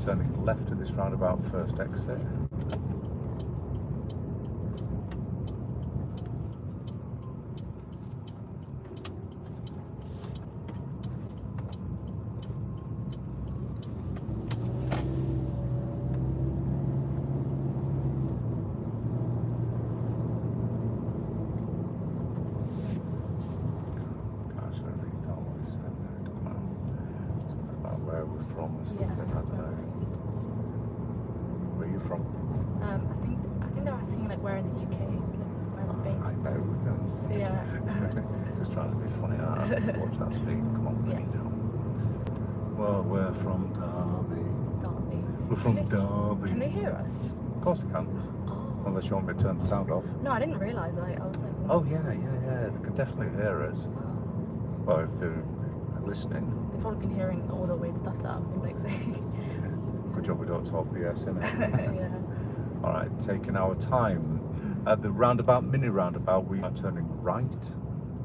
A: Turning left at this roundabout first exit. Where we're from or something, I don't know. Where are you from?
B: I think they're asking like where in the UK, like where we're based.
A: I know.
B: Yeah.
A: Just trying to be funny. Watch that speed. Come on, bring it down. Well, we're from Derby.
B: Derby.
A: We're from Derby.
B: Can they hear us?
A: Of course they can.
B: Oh.
A: Unless you want me to turn the sound off.
B: No, I didn't realise. I was like.
A: Oh yeah. They can definitely hear us. Well, if they're listening.
B: They've probably been hearing all the weird stuff that I've been like saying.
A: Good job we don't talk BS, innit?
B: Yeah.
A: Alright, taking our time. At the roundabout, mini roundabout, we are turning right.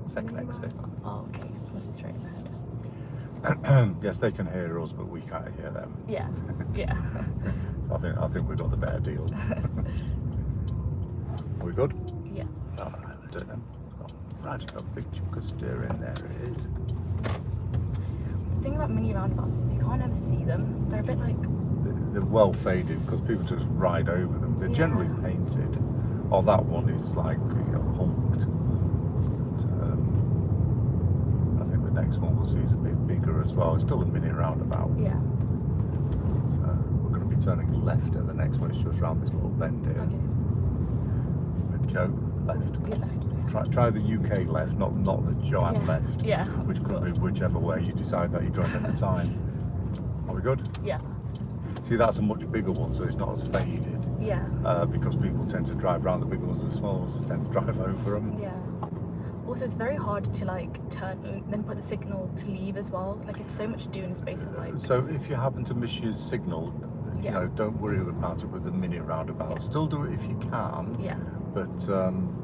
A: Second exit.
B: Oh, okay. So it must be straight ahead.
A: Yes, they can hear us, but we can't hear them.
B: Yeah. Yeah.
A: So I think we got the better deal. Are we good?
B: Yeah.
A: All right, let's do it then. Right, got a big chunk of steering. There it is.
B: The thing about mini roundabouts is you can't ever see them. They're a bit like...
A: They're well faded because people just ride over them. They're generally painted. Oh, that one is like, humped. But, I think the next one we'll see is a bit bigger as well. It's still a mini roundabout.
B: Yeah.
A: But, we're going to be turning left at the next one. It's just around this little bend here.
B: Okay.
A: And Joe, left.
B: You're left.
A: Try the UK left, not the Joann left.
B: Yeah.
A: Which could be whichever way you decide that you're going at the time. Are we good?
B: Yeah.
A: See, that's a much bigger one, so it's not as faded.
B: Yeah.
A: Because people tend to drive around the bigger ones, the small ones tend to drive over them.
B: Yeah. Also, it's very hard to like turn and then put the signal to leave as well. Like it's so much to do in the space of like.
A: So if you happen to miss your signal, you know, don't worry about it with the mini roundabout. Still do it if you can.
B: Yeah.
A: But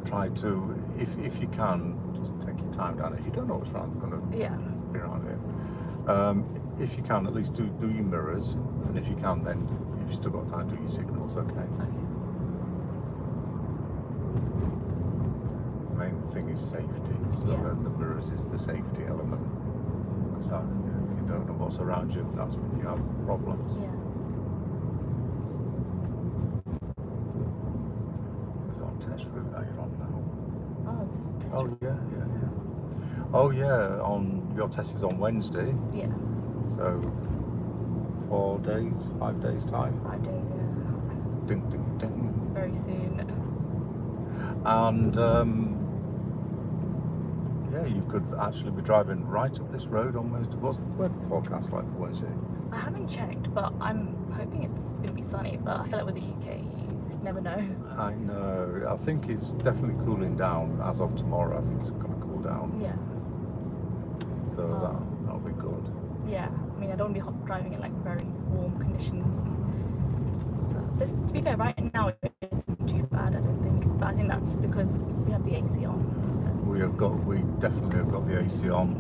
A: try to, if you can, just take your time down it. You don't know what's going to be around here. If you can, at least do your mirrors, and if you can, then if you've still got time, do your signals. Okay. The main thing is safety. So then the mirrors is the safety element. Because if you don't know what's around you, that's when you have problems.
B: Yeah.
A: Test route that you're on now.
B: Oh, this is test route.
A: Yeah. Oh yeah, your test is on Wednesday.
B: Yeah.
A: So 5 days time.
B: 5 days, yeah.
A: Ding ding ding.
B: It's very soon.
A: And yeah, you could actually be driving right up this road on Wednesday. What's the weather forecast like for Wednesday?
B: I haven't checked, but I'm hoping it's going to be sunny. But I feel like with the UK, you never know.
A: I know. I think it's definitely cooling down as of tomorrow. I think it's going to cool down.
B: Yeah.
A: So that'll be good.
B: Yeah. I mean, I don't want to be driving in like very warm conditions. This, to be fair, right now it isn't too bad, I don't think. But I think that's because we have the AC on. So.
A: We definitely have got the AC on.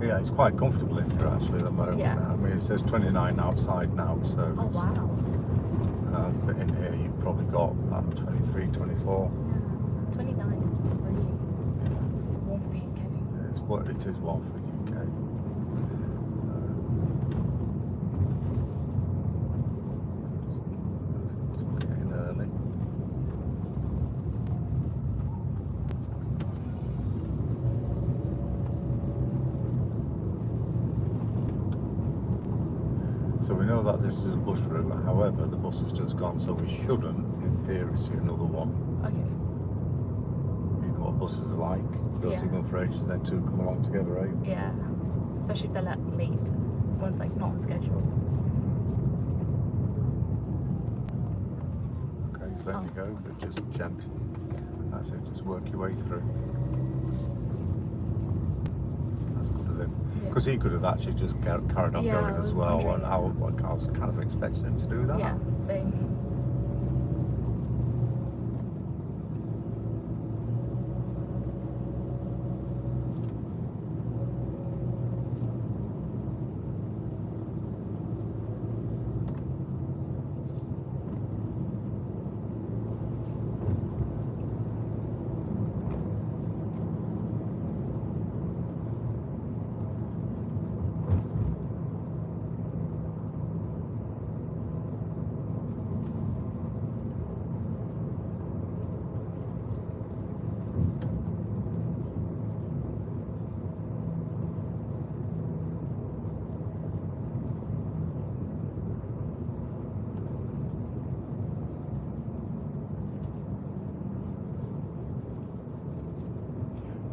A: Yeah, it's quite comfortable in here actually at the moment.
B: Yeah.
A: I mean, it says 29 outside now, so.
B: Oh wow.
A: But in here you've probably got about 23, 24.
B: Yeah. 29 is really warm for the UK.
A: It is warm for the UK. It's getting early. So we know that this is a bus route, however the bus has just gone, so we shouldn't, in theory, see another one.
B: Okay.
A: You know what buses are like. You'll see one for ages, then two come along together, eh?
B: Yeah. Especially if they're like late. One's like not on schedule.
A: Okay, so there you go, but just gently. That's it, just work your way through. That's good of him. Because he could have actually just carried on going as well, and I was kind of expecting him to do that.
B: Yeah, same.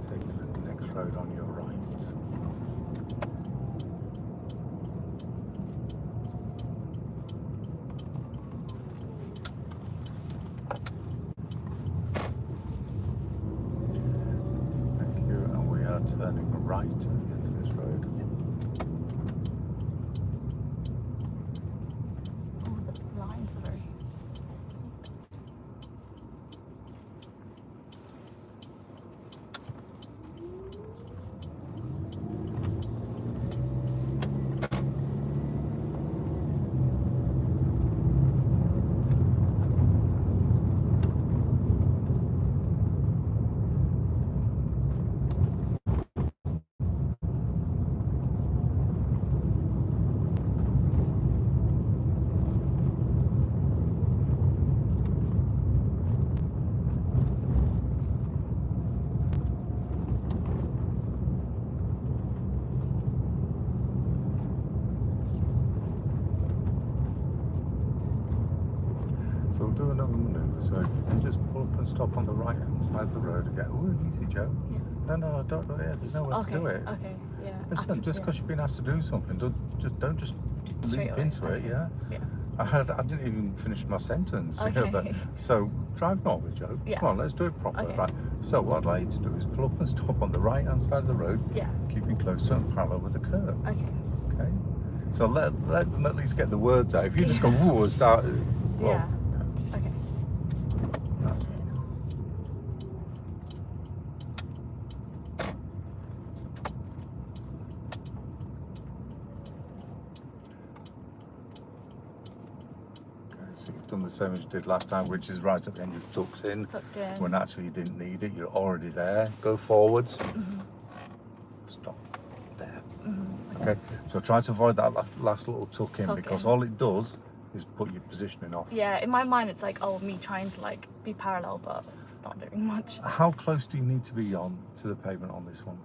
A: Taking the next road on your right. Thank you, and we are turning right at the end of this road.
B: Oh, the lines are very...
A: we'll do another manoeuvre. So if you can just pull up and stop on the right hand side of the road again. Oh, easy, Joe.
B: Yeah.
A: No, don't do it. There's nowhere to do it.
B: Okay, yeah.
A: Listen, just because you've been asked to do something, don't just leap into it, yeah?
B: Yeah.
A: I didn't even finish my sentence.
B: Okay.
A: But, so drive normally, Joe.
B: Yeah.
A: Come on, let's do it properly,
B: Okay.
A: right? So what I'd like you to do is pull up and stop on the right hand side of the road,
B: Yeah.
A: keeping close to and parallel with the curb.
B: Okay.
A: Okay. So let them at least get the words out. If you just go, whoa, start. Well,
B: Yeah. Okay.
A: That's it. So you've done the same as you did last time, which is right at the end you've tucked in.
B: Tucked in.
A: When actually you didn't need it, you're already there. Go forwards. Stop. There. Okay. So try to avoid that last little tuck in, because all it does is put your positioning off.
B: Yeah, in my mind it's like, oh, me trying to like be parallel, but it's not doing much.
A: How close do you need to be on to the pavement on this one?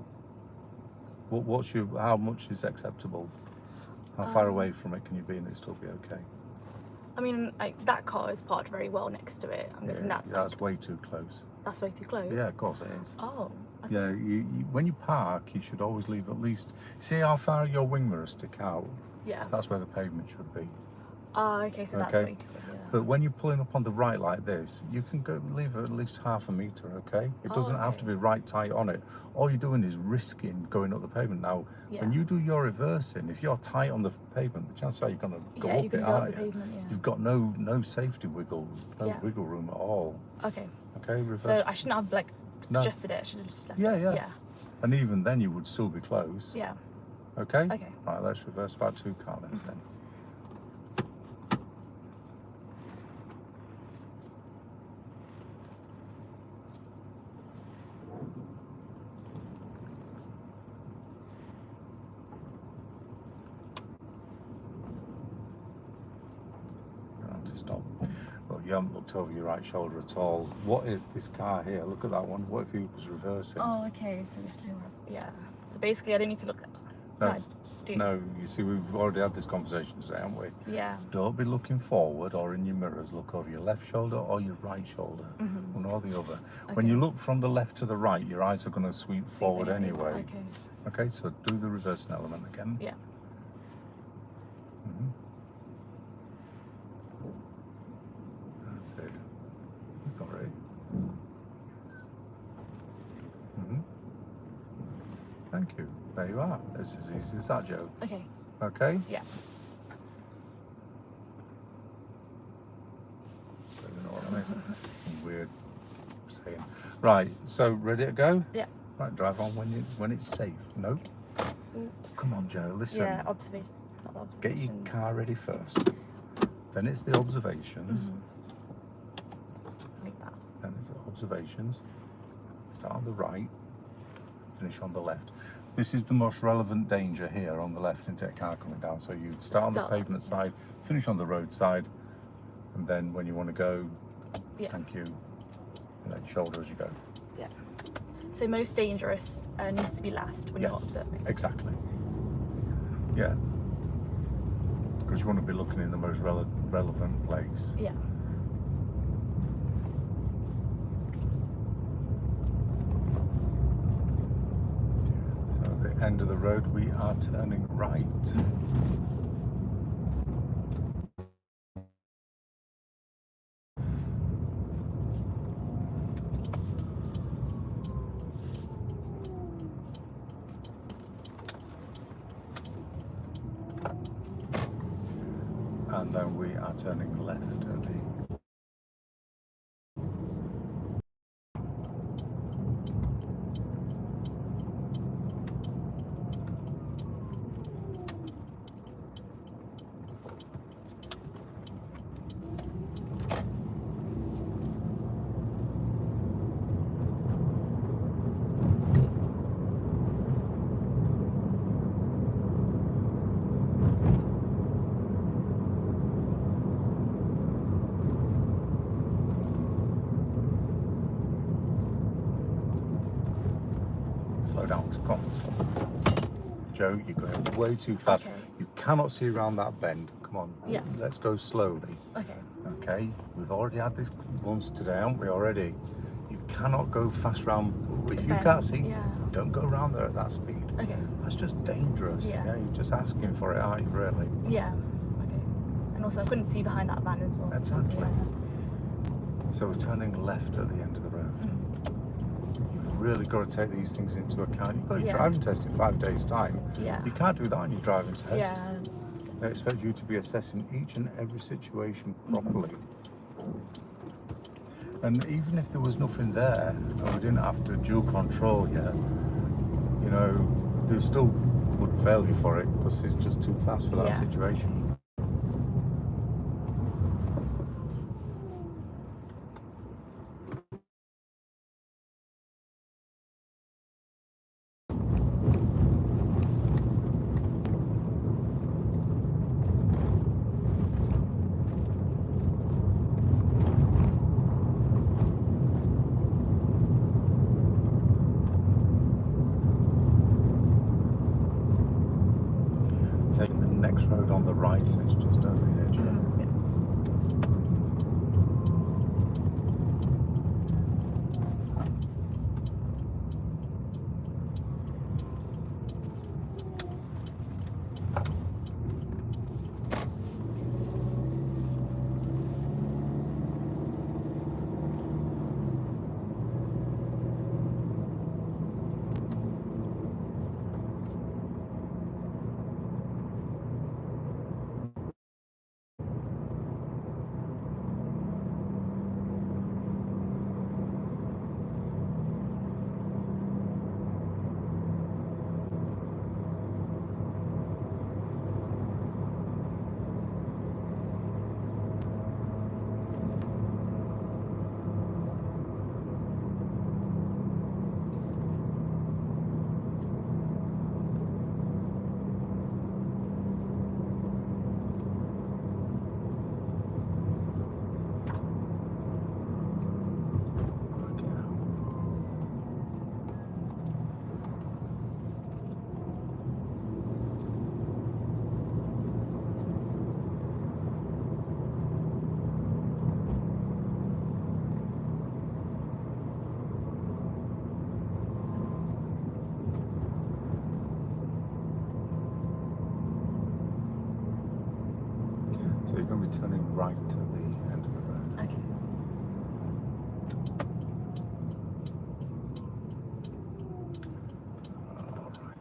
A: How much is acceptable? How far away from it can you be and it still be okay?
B: I mean, like that car is parked very well next to it. I'm guessing that's
A: way too close.
B: That's way too close.
A: Yeah, of course it is.
B: Oh. Okay.
A: Yeah, you when you park, you should always leave at least. See how far your wing mirrors stick out?
B: Yeah.
A: That's where the pavement should be.
B: Okay, so that's way too close. Yeah.
A: But when you're pulling up on the right like this, you can go leave at least half a metre, okay? It doesn't have to be right tight on it. All you're doing is risking going up the pavement. Now, when you do your reversing, if you're tight on the pavement, the chances are you're going to go up it, aren't you?
B: Pavement, yeah.
A: You've got no safety wiggle, wiggle room at all.
B: Okay.
A: Okay, reverse.
B: So I shouldn't have like adjusted it. I should have just left it.
A: Yeah. And even then, you would still be close.
B: Yeah.
A: Okay.
B: Okay.
A: Right, let's reverse about 2 car lengths then. Stop. Well, you haven't looked over your right shoulder at all. What if this car here, look at that one, what if he was reversing?
B: Oh, okay, so yeah. So basically I don't need to look at...
A: No, you see, we've already had this conversation today, haven't we?
B: Yeah.
A: Don't be looking forward or in your mirrors, look over your left shoulder or your right shoulder, one or the other. Okay. When you look from the left to the right, your eyes are going to sweep forward anyway.
B: Okay.
A: Okay, so do the reversing element again.
B: Yeah.
A: That's it. You've got it. Yes. Thank you. There you are. It's as easy as that, Joe.
B: Okay.
A: Okay?
B: Yeah.
A: I don't know what that is. Some weird saying. Right, so ready to go?
B: Yeah.
A: Right, drive on when it's safe. No? Okay. Come on, Joe, listen.
B: Yeah, observation.
A: Get your car ready first. Then it's the observations.
B: Like that.
A: Then it's the observations. Start on the right, finish on the left. This is the most relevant danger here on the left into a car coming down. So you start on the pavement side, finish on the road side, and then when you want to go, thank you, and then shoulder as you go.
B: Yeah. So most dangerous needs to be last when you're observing.
A: Exactly. Yeah. Because you want to be looking in the most relevant place.
B: Yeah.
A: End of the road, we are turning right. And then we are turning left at the Joe, you're going way too fast.
B: Okay.
A: You cannot see around that bend. Come on.
B: Yeah.
A: Let's go slowly.
B: Okay.
A: Okay, we've already had this once today, haven't we already? You cannot go fast round. If you can't see, don't go round there at that speed.
B: Okay.
A: That's just dangerous.
B: Yeah.
A: You're just asking for it, aren't you, really?
B: Yeah. Okay. And also, I couldn't see behind that van as well.
A: Exactly.
B: Yeah.
A: So we're turning left at the end of the road. You've really got to take these things into account. You've got your driving test in 5 days' time.
B: Yeah.
A: You can't do that on your driving test.
B: Yeah.
A: They expect you to be assessing each and every situation properly. And even if there was nothing there, and we didn't have to dual control yet, you know, they still would fail you for it because it's just too fast for that situation. Taking the next road on the right, it's just over here, Joann. So you're going to be turning right to the end of the road.
B: Okay.
A: All right.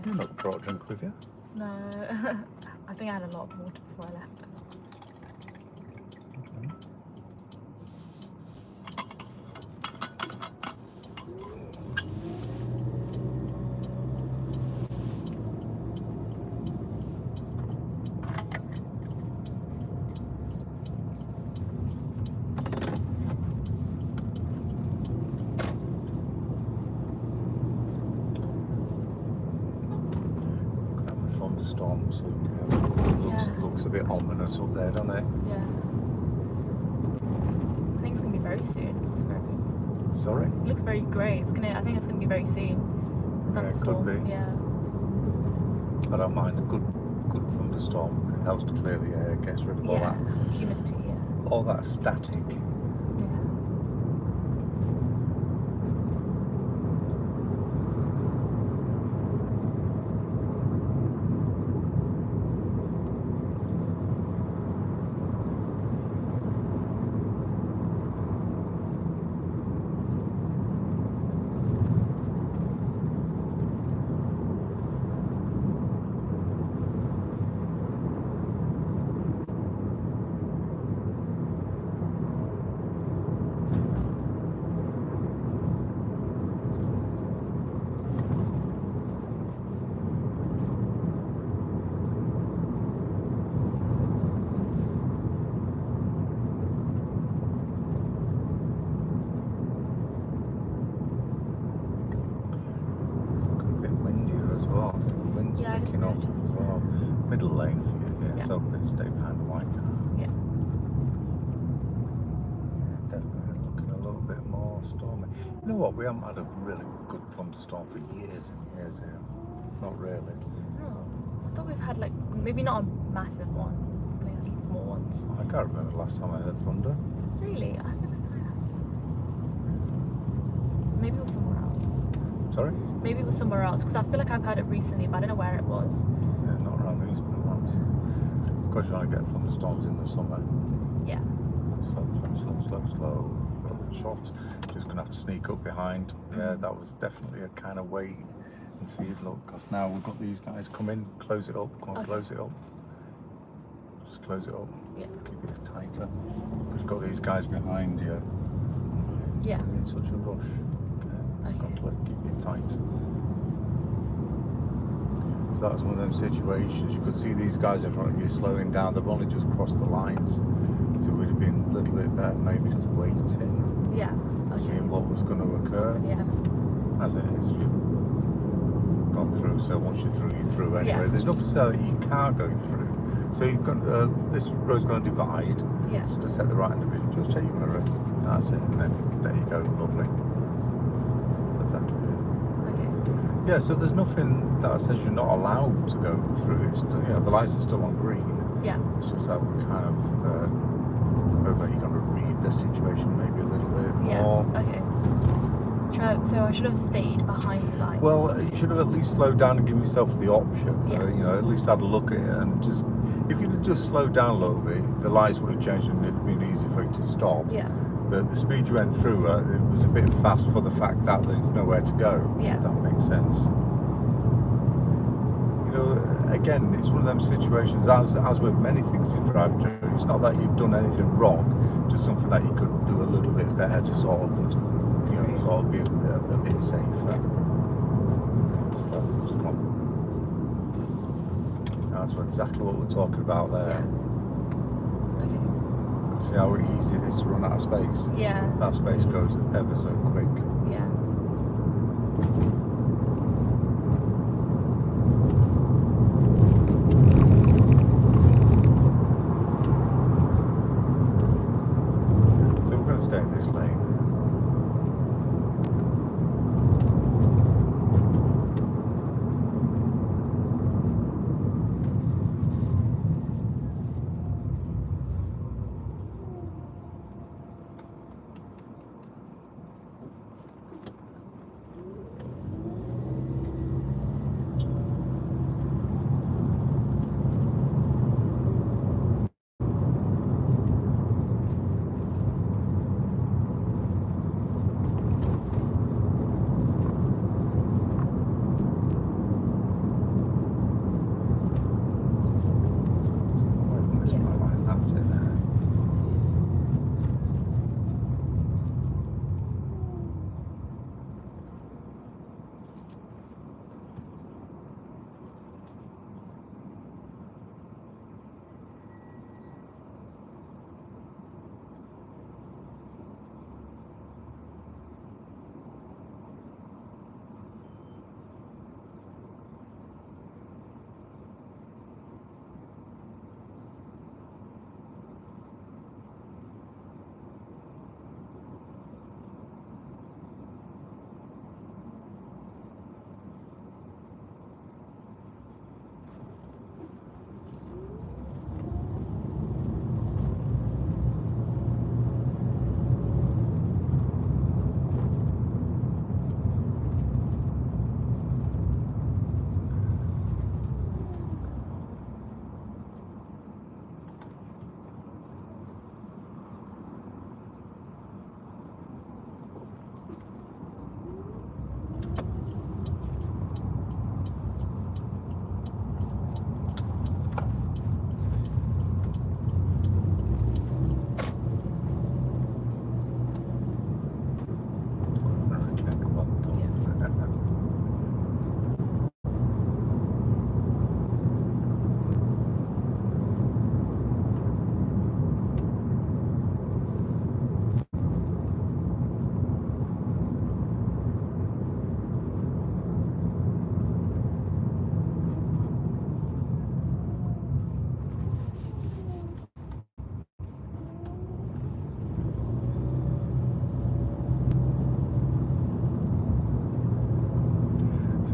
A: You've not brought a drink with you?
B: No. I think I had a lot of water before I left.
A: Thunderstorm, so looks a bit ominous up there, doesn't it?
B: Yeah. I think it's gonna be very soon. It's very.
A: Sorry?
B: It looks very grey. I think it's gonna be very soon. The thunderstorm.
A: Could be.
B: Yeah.
A: I don't mind a good thunderstorm. It helps to clear the air, gets rid of all that
B: humidity. Yeah.
A: all that static. backing up
B: scratches,
A: as well. Middle lane for you, yeah.
B: Yeah.
A: So let's stay behind the white car.
B: Yeah.
A: Yeah, definitely looking a little bit more stormy. You know what? We haven't had a really good thunderstorm for years and years here. Not really.
B: Oh, I thought we've had like maybe not a massive one, probably had small ones.
A: I can't remember the last time I heard thunder.
B: Really? I feel like I have. Maybe it was somewhere else.
A: Sorry?
B: Maybe it was somewhere else because I feel like I've heard it recently, but I don't know where it was.
A: Yeah, not around these parts. Of course, you want to get thunderstorms in the summer.
B: Yeah.
A: Slow. Shot. Just gonna have to sneak up behind. Yeah, that was definitely a kind of wait and see it. Look, because now we've got these guys come in, close it up. Come on,
B: Okay.
A: close it up. Just close it up.
B: Yeah.
A: Keep it tighter. We've got these guys behind you.
B: Yeah.
A: You're in such a rush. Okay. Got to keep it tight. So that was one of them situations. You could see these guys in front of you slowing down. They've only just crossed the lines. So it would have been a little bit better, maybe just waiting.
B: Yeah. Okay.
A: Seeing what was going to occur.
B: Yeah.
A: As it is, you've gone through, so once you're through anyway.
B: Yeah.
A: There's nothing to say that you can't go through. So you've got this road's going to divide.
B: Yeah.
A: Just set the right individual, just check your mirrors. That's it, and then there you go, lovely. That's exactly it.
B: Okay.
A: Yeah, so there's nothing that says you're not allowed to go through. It's, you know, the lights are still on green.
B: Yeah.
A: It's just that we're kind of hoping you're going to read the situation maybe a little bit more.
B: Yeah. Okay. So I should have stayed behind the line.
A: Well, you should have at least slowed down and given yourself the option.
B: Yeah.
A: You know, at least had a look at it and just, if you'd have just slowed down a little bit, the lights would have changed and it'd been easy for you to stop.
B: Yeah.
A: But the speed you went through, it was a bit fast for the fact that there's nowhere to go.
B: Yeah.
A: If that makes sense. You know, again, it's one of them situations, as with many things in driving, it's not that you've done anything wrong, just something that you could do a little bit better to sort of, you know, sort of be a bit safer. So, come on. That's exactly what we're talking about there.
B: Yeah. Okay.
A: See how easy it is to run out of space?
B: Yeah.
A: That space goes ever so quick.
B: Yeah.
A: So we're going to stay in this lane.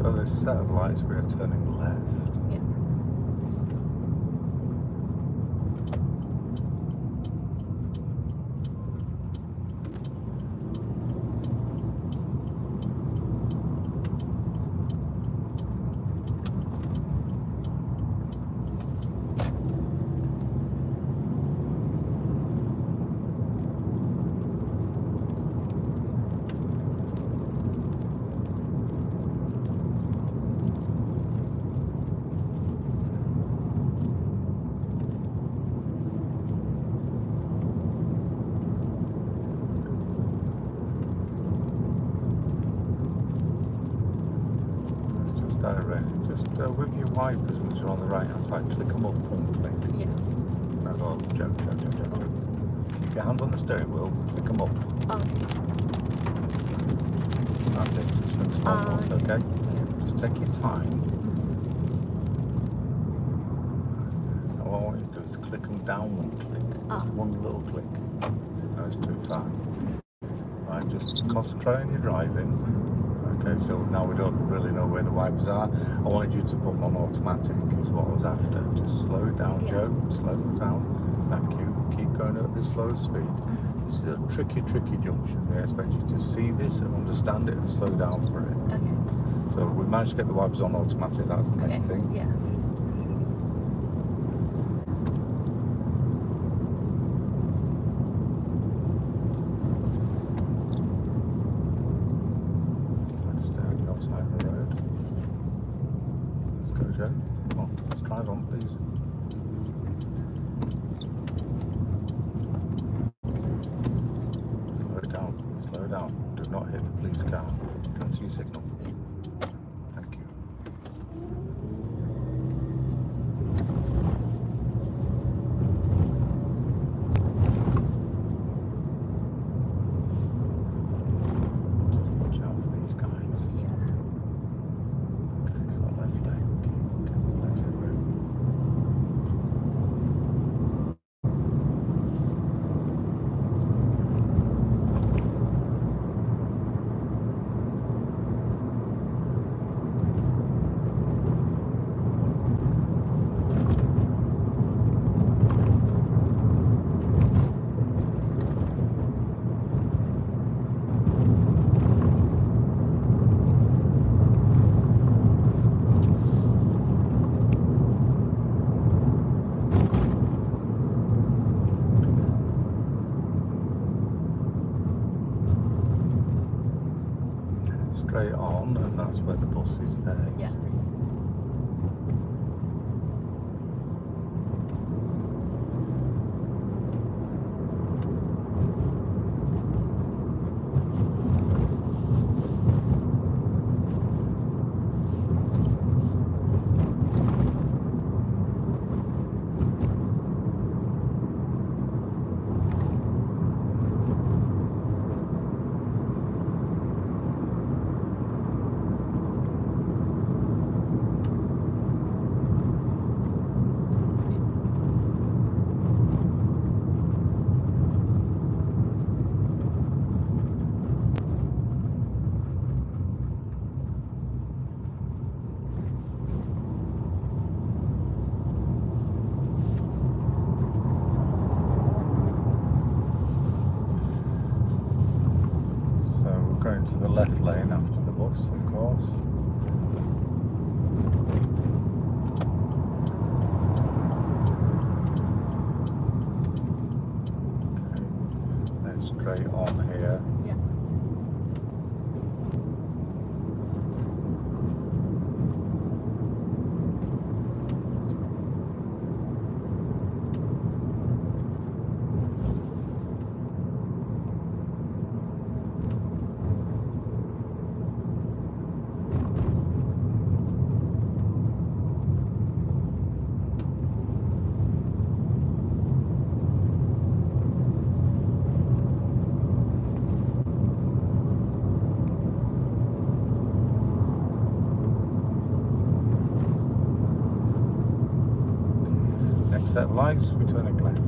A: So this set of lights, we are turning left.
B: Yeah.
A: Just with your wipers, which are on the right hand side, click them up, one click.
B: Yeah.
A: That's all. Joke. Keep your hands on the steering wheel, click them up.
B: Oh.
A: That's it. Just small ones, okay?
B: Yeah.
A: Just take your time. And what I want you to do is click them down one click. Just one little click. That's too far. Right, just concentrate on your driving. Okay, so now we don't really know where the wipers are. I wanted you to put them on automatic, is what I was after. Just slow it down, Joe. Slow it down. Thank you. Keep going at this slow speed. This is a tricky junction. They expect you to see this and understand it and slow down for it.
B: Okay.
A: So we managed to get the wipers on automatic. That's the main thing.
B: Yeah.
A: Side of the road. Let's go, Joe. Come on, let's drive on, please. Slow down. Do not hit the police car. Cancel your signal. Thank you. Just watch out for these guys. Left lane, keep plenty of room. Straight on, and that's where the bus is there, you see. Going to the left lane after the bus, of course. Okay, then straight on here.
B: Yeah.
A: Set of lights, we're turning left.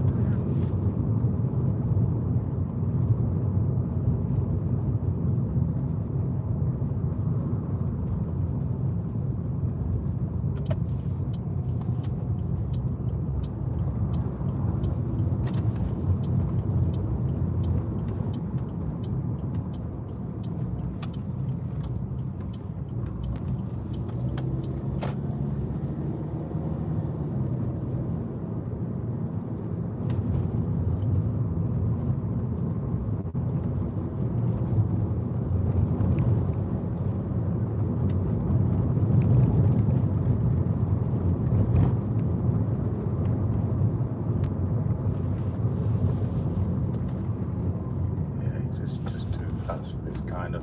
A: fast for this kind of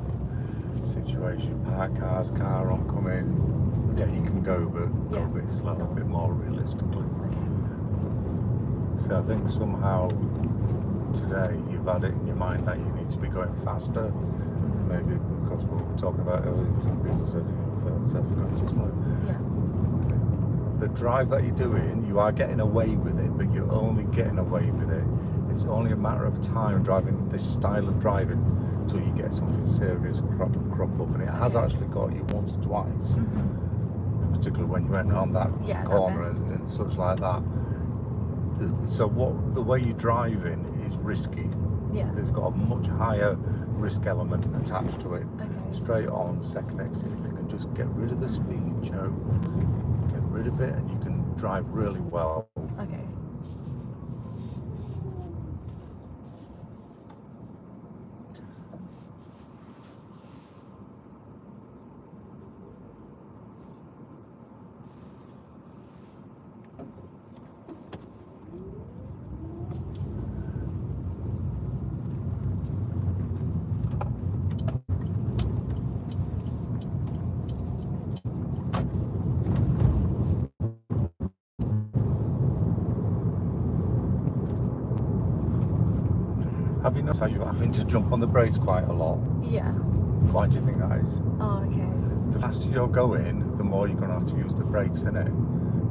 A: situation. Park cars, car oncoming. Yeah, you can go, but go a bit slow, a bit more realistically. So I think somehow today you've had it in your mind that you need to be going faster. Maybe because what we were talking about earlier, some people said, too slow.
B: Yeah.
A: The drive that you're doing, you are getting away with it, but you're only getting away with it. It's only a matter of time driving this style of driving until you get something serious crop up, and it has actually got you once or twice, particularly when you went around that corner and such like that. So the way you're driving is risky.
B: Yeah.
A: It's got a much higher risk element attached to it.
B: Okay.
A: Straight on, second exit, if you can just get rid of the speed, Joe. Get rid of it and you can drive really well.
B: Okay.
A: Have you noticed how you're having to jump on the brakes quite a lot?
B: Yeah.
A: Why do you think that is?
B: Oh, okay.
A: The faster you're going, the more you're going to have to use the brakes, innit?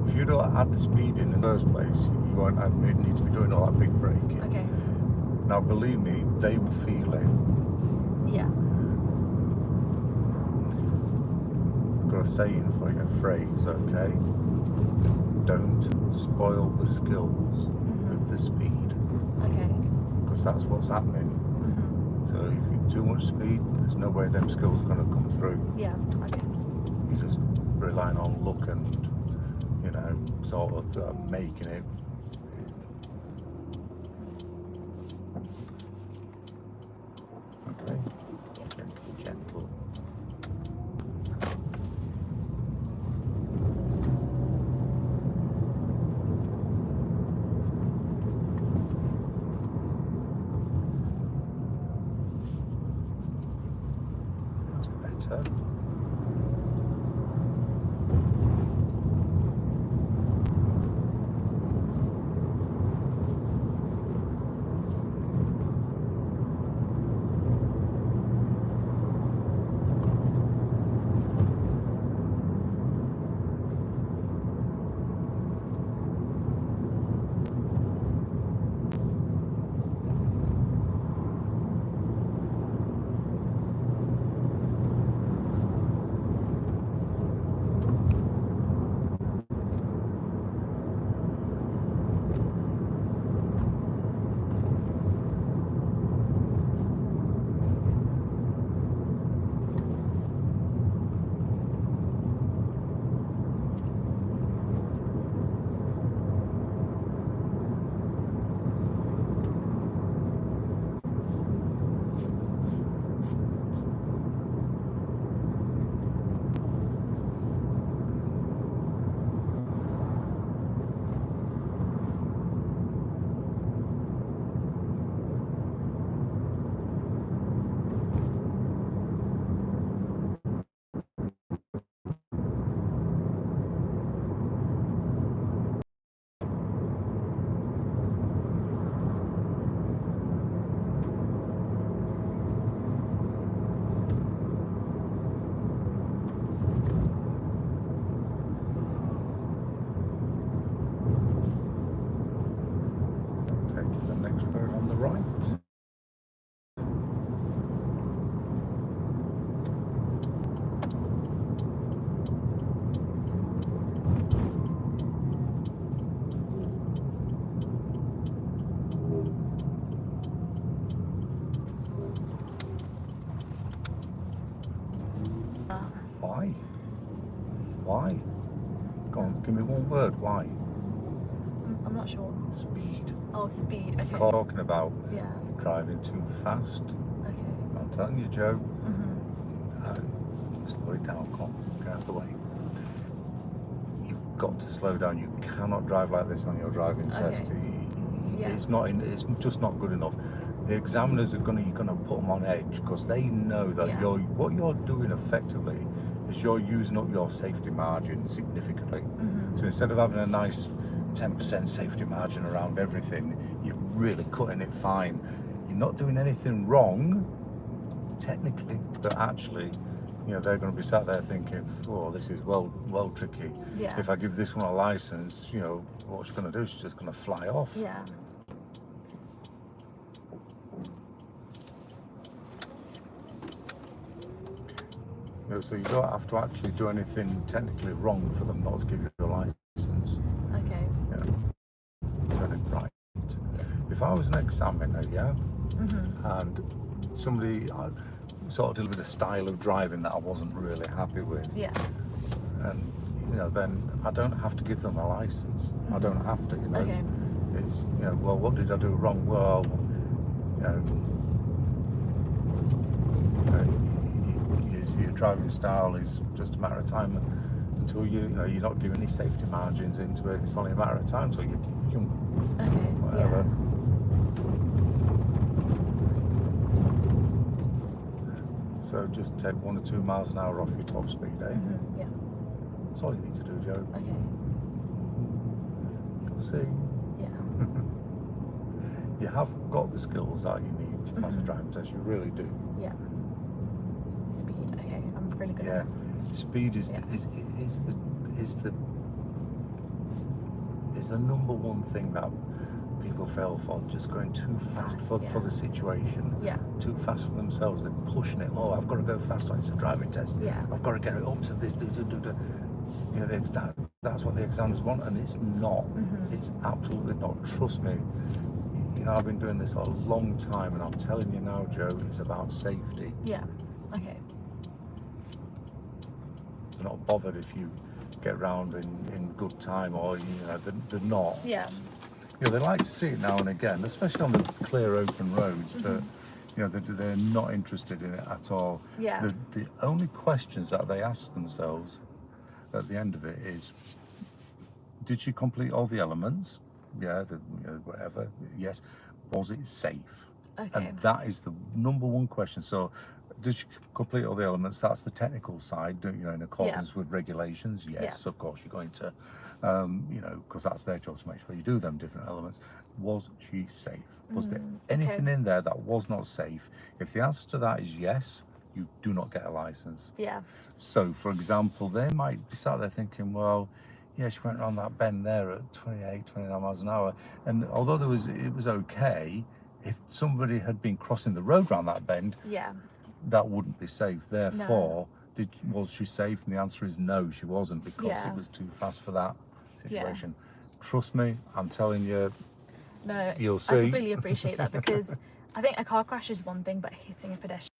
A: If you don't add the speed in the first place, you won't need to be doing all that big braking.
B: Okay.
A: Now, believe me, they will feel it.
B: Yeah.
A: I've got a saying for you, a phrase, okay? Don't spoil the skills with the speed.
B: Okay.
A: Because that's what's happening. So if you're too much speed, there's no way them skills are going to come through.
B: Yeah. Okay.
A: You're just relying on luck and, you know, sort of making it. Okay. Gentle. Better. The next road on the right. Why? Why? Go on, give me one word. Why?
B: I'm not sure.
A: Speed.
B: Oh, speed. Okay.
A: Talking about
B: Yeah.
A: driving too fast.
B: Okay.
A: I'm telling you, Joe. Slow it down. Come on, get out of the way. You've got to slow down. You cannot drive like this on your driving test. It's not in, it's just not good enough. The examiners are you're gonna put them on edge because they know that what you're doing effectively is you're using up your safety margin significantly. So instead of having a nice 10% safety margin around everything, you're really cutting it fine. You're not doing anything wrong technically, but actually, you know, they're going to be sat there thinking, oh, this is well tricky. If I give this one a license, you know, what she's going to do, she's just going to fly off. You know, so you don't have to actually do anything technically wrong for them not to give you a license.
B: Okay.
A: You know, turn it right. If I was an examiner, and somebody sort of delivered a style of driving that I wasn't really happy with, and you know, then I don't have to give them a license. I don't have to, you know. It's, you know, well, what did I do wrong? Well, you know, your driving style is just a matter of time until you know you're not giving any safety margins into it. It's only a matter of time until you whatever. So just take 1 or 2 miles an hour off your top speed, eh? That's all you need to do, Joe. You'll see. You have got the skills that you need to pass a driving test. You really do.
B: Speed. Okay, I'm really good.
A: Speed is the number one thing that people fail for. Just going too fast for the situation. Too fast for themselves. They're pushing it. Oh, I've got to go fast on it's a driving test. I've got to get it up to this. You know, that's what the examiners want, and it's not. It's absolutely not. Trust me. You know, I've been doing this a long time, and I'm telling you now, Joe, it's about safety.
B: Okay.
A: They're not bothered if you get round in good time, or you know, they're not. You know, they like to see it now and again, especially on the clear open roads, but you know, they're not interested in it at all. The only questions that they ask themselves at the end of it is, did she complete all the elements? You know, whatever. Yes. Was it safe? And that is the number one question. So, did you complete all the elements? That's the technical side, you know, in accordance with regulations. Yes, of course, you're going to, you know, because that's their job to make sure you do them different elements. Was she safe? Was there anything in there that was not safe? If the answer to that is yes, you do not get a license. So, for example, they might be sat there thinking, well, yeah, she went around that bend there at 28, 29 miles an hour. And although it was okay, if somebody had been crossing the road around that bend, that wouldn't be safe. Therefore, was she safe? And the answer is no, she wasn't, because it was too fast for that situation. Trust me, I'm telling you, you'll see.
B: I completely appreciate that, because I think a car crash is one thing, but hitting a pedestrian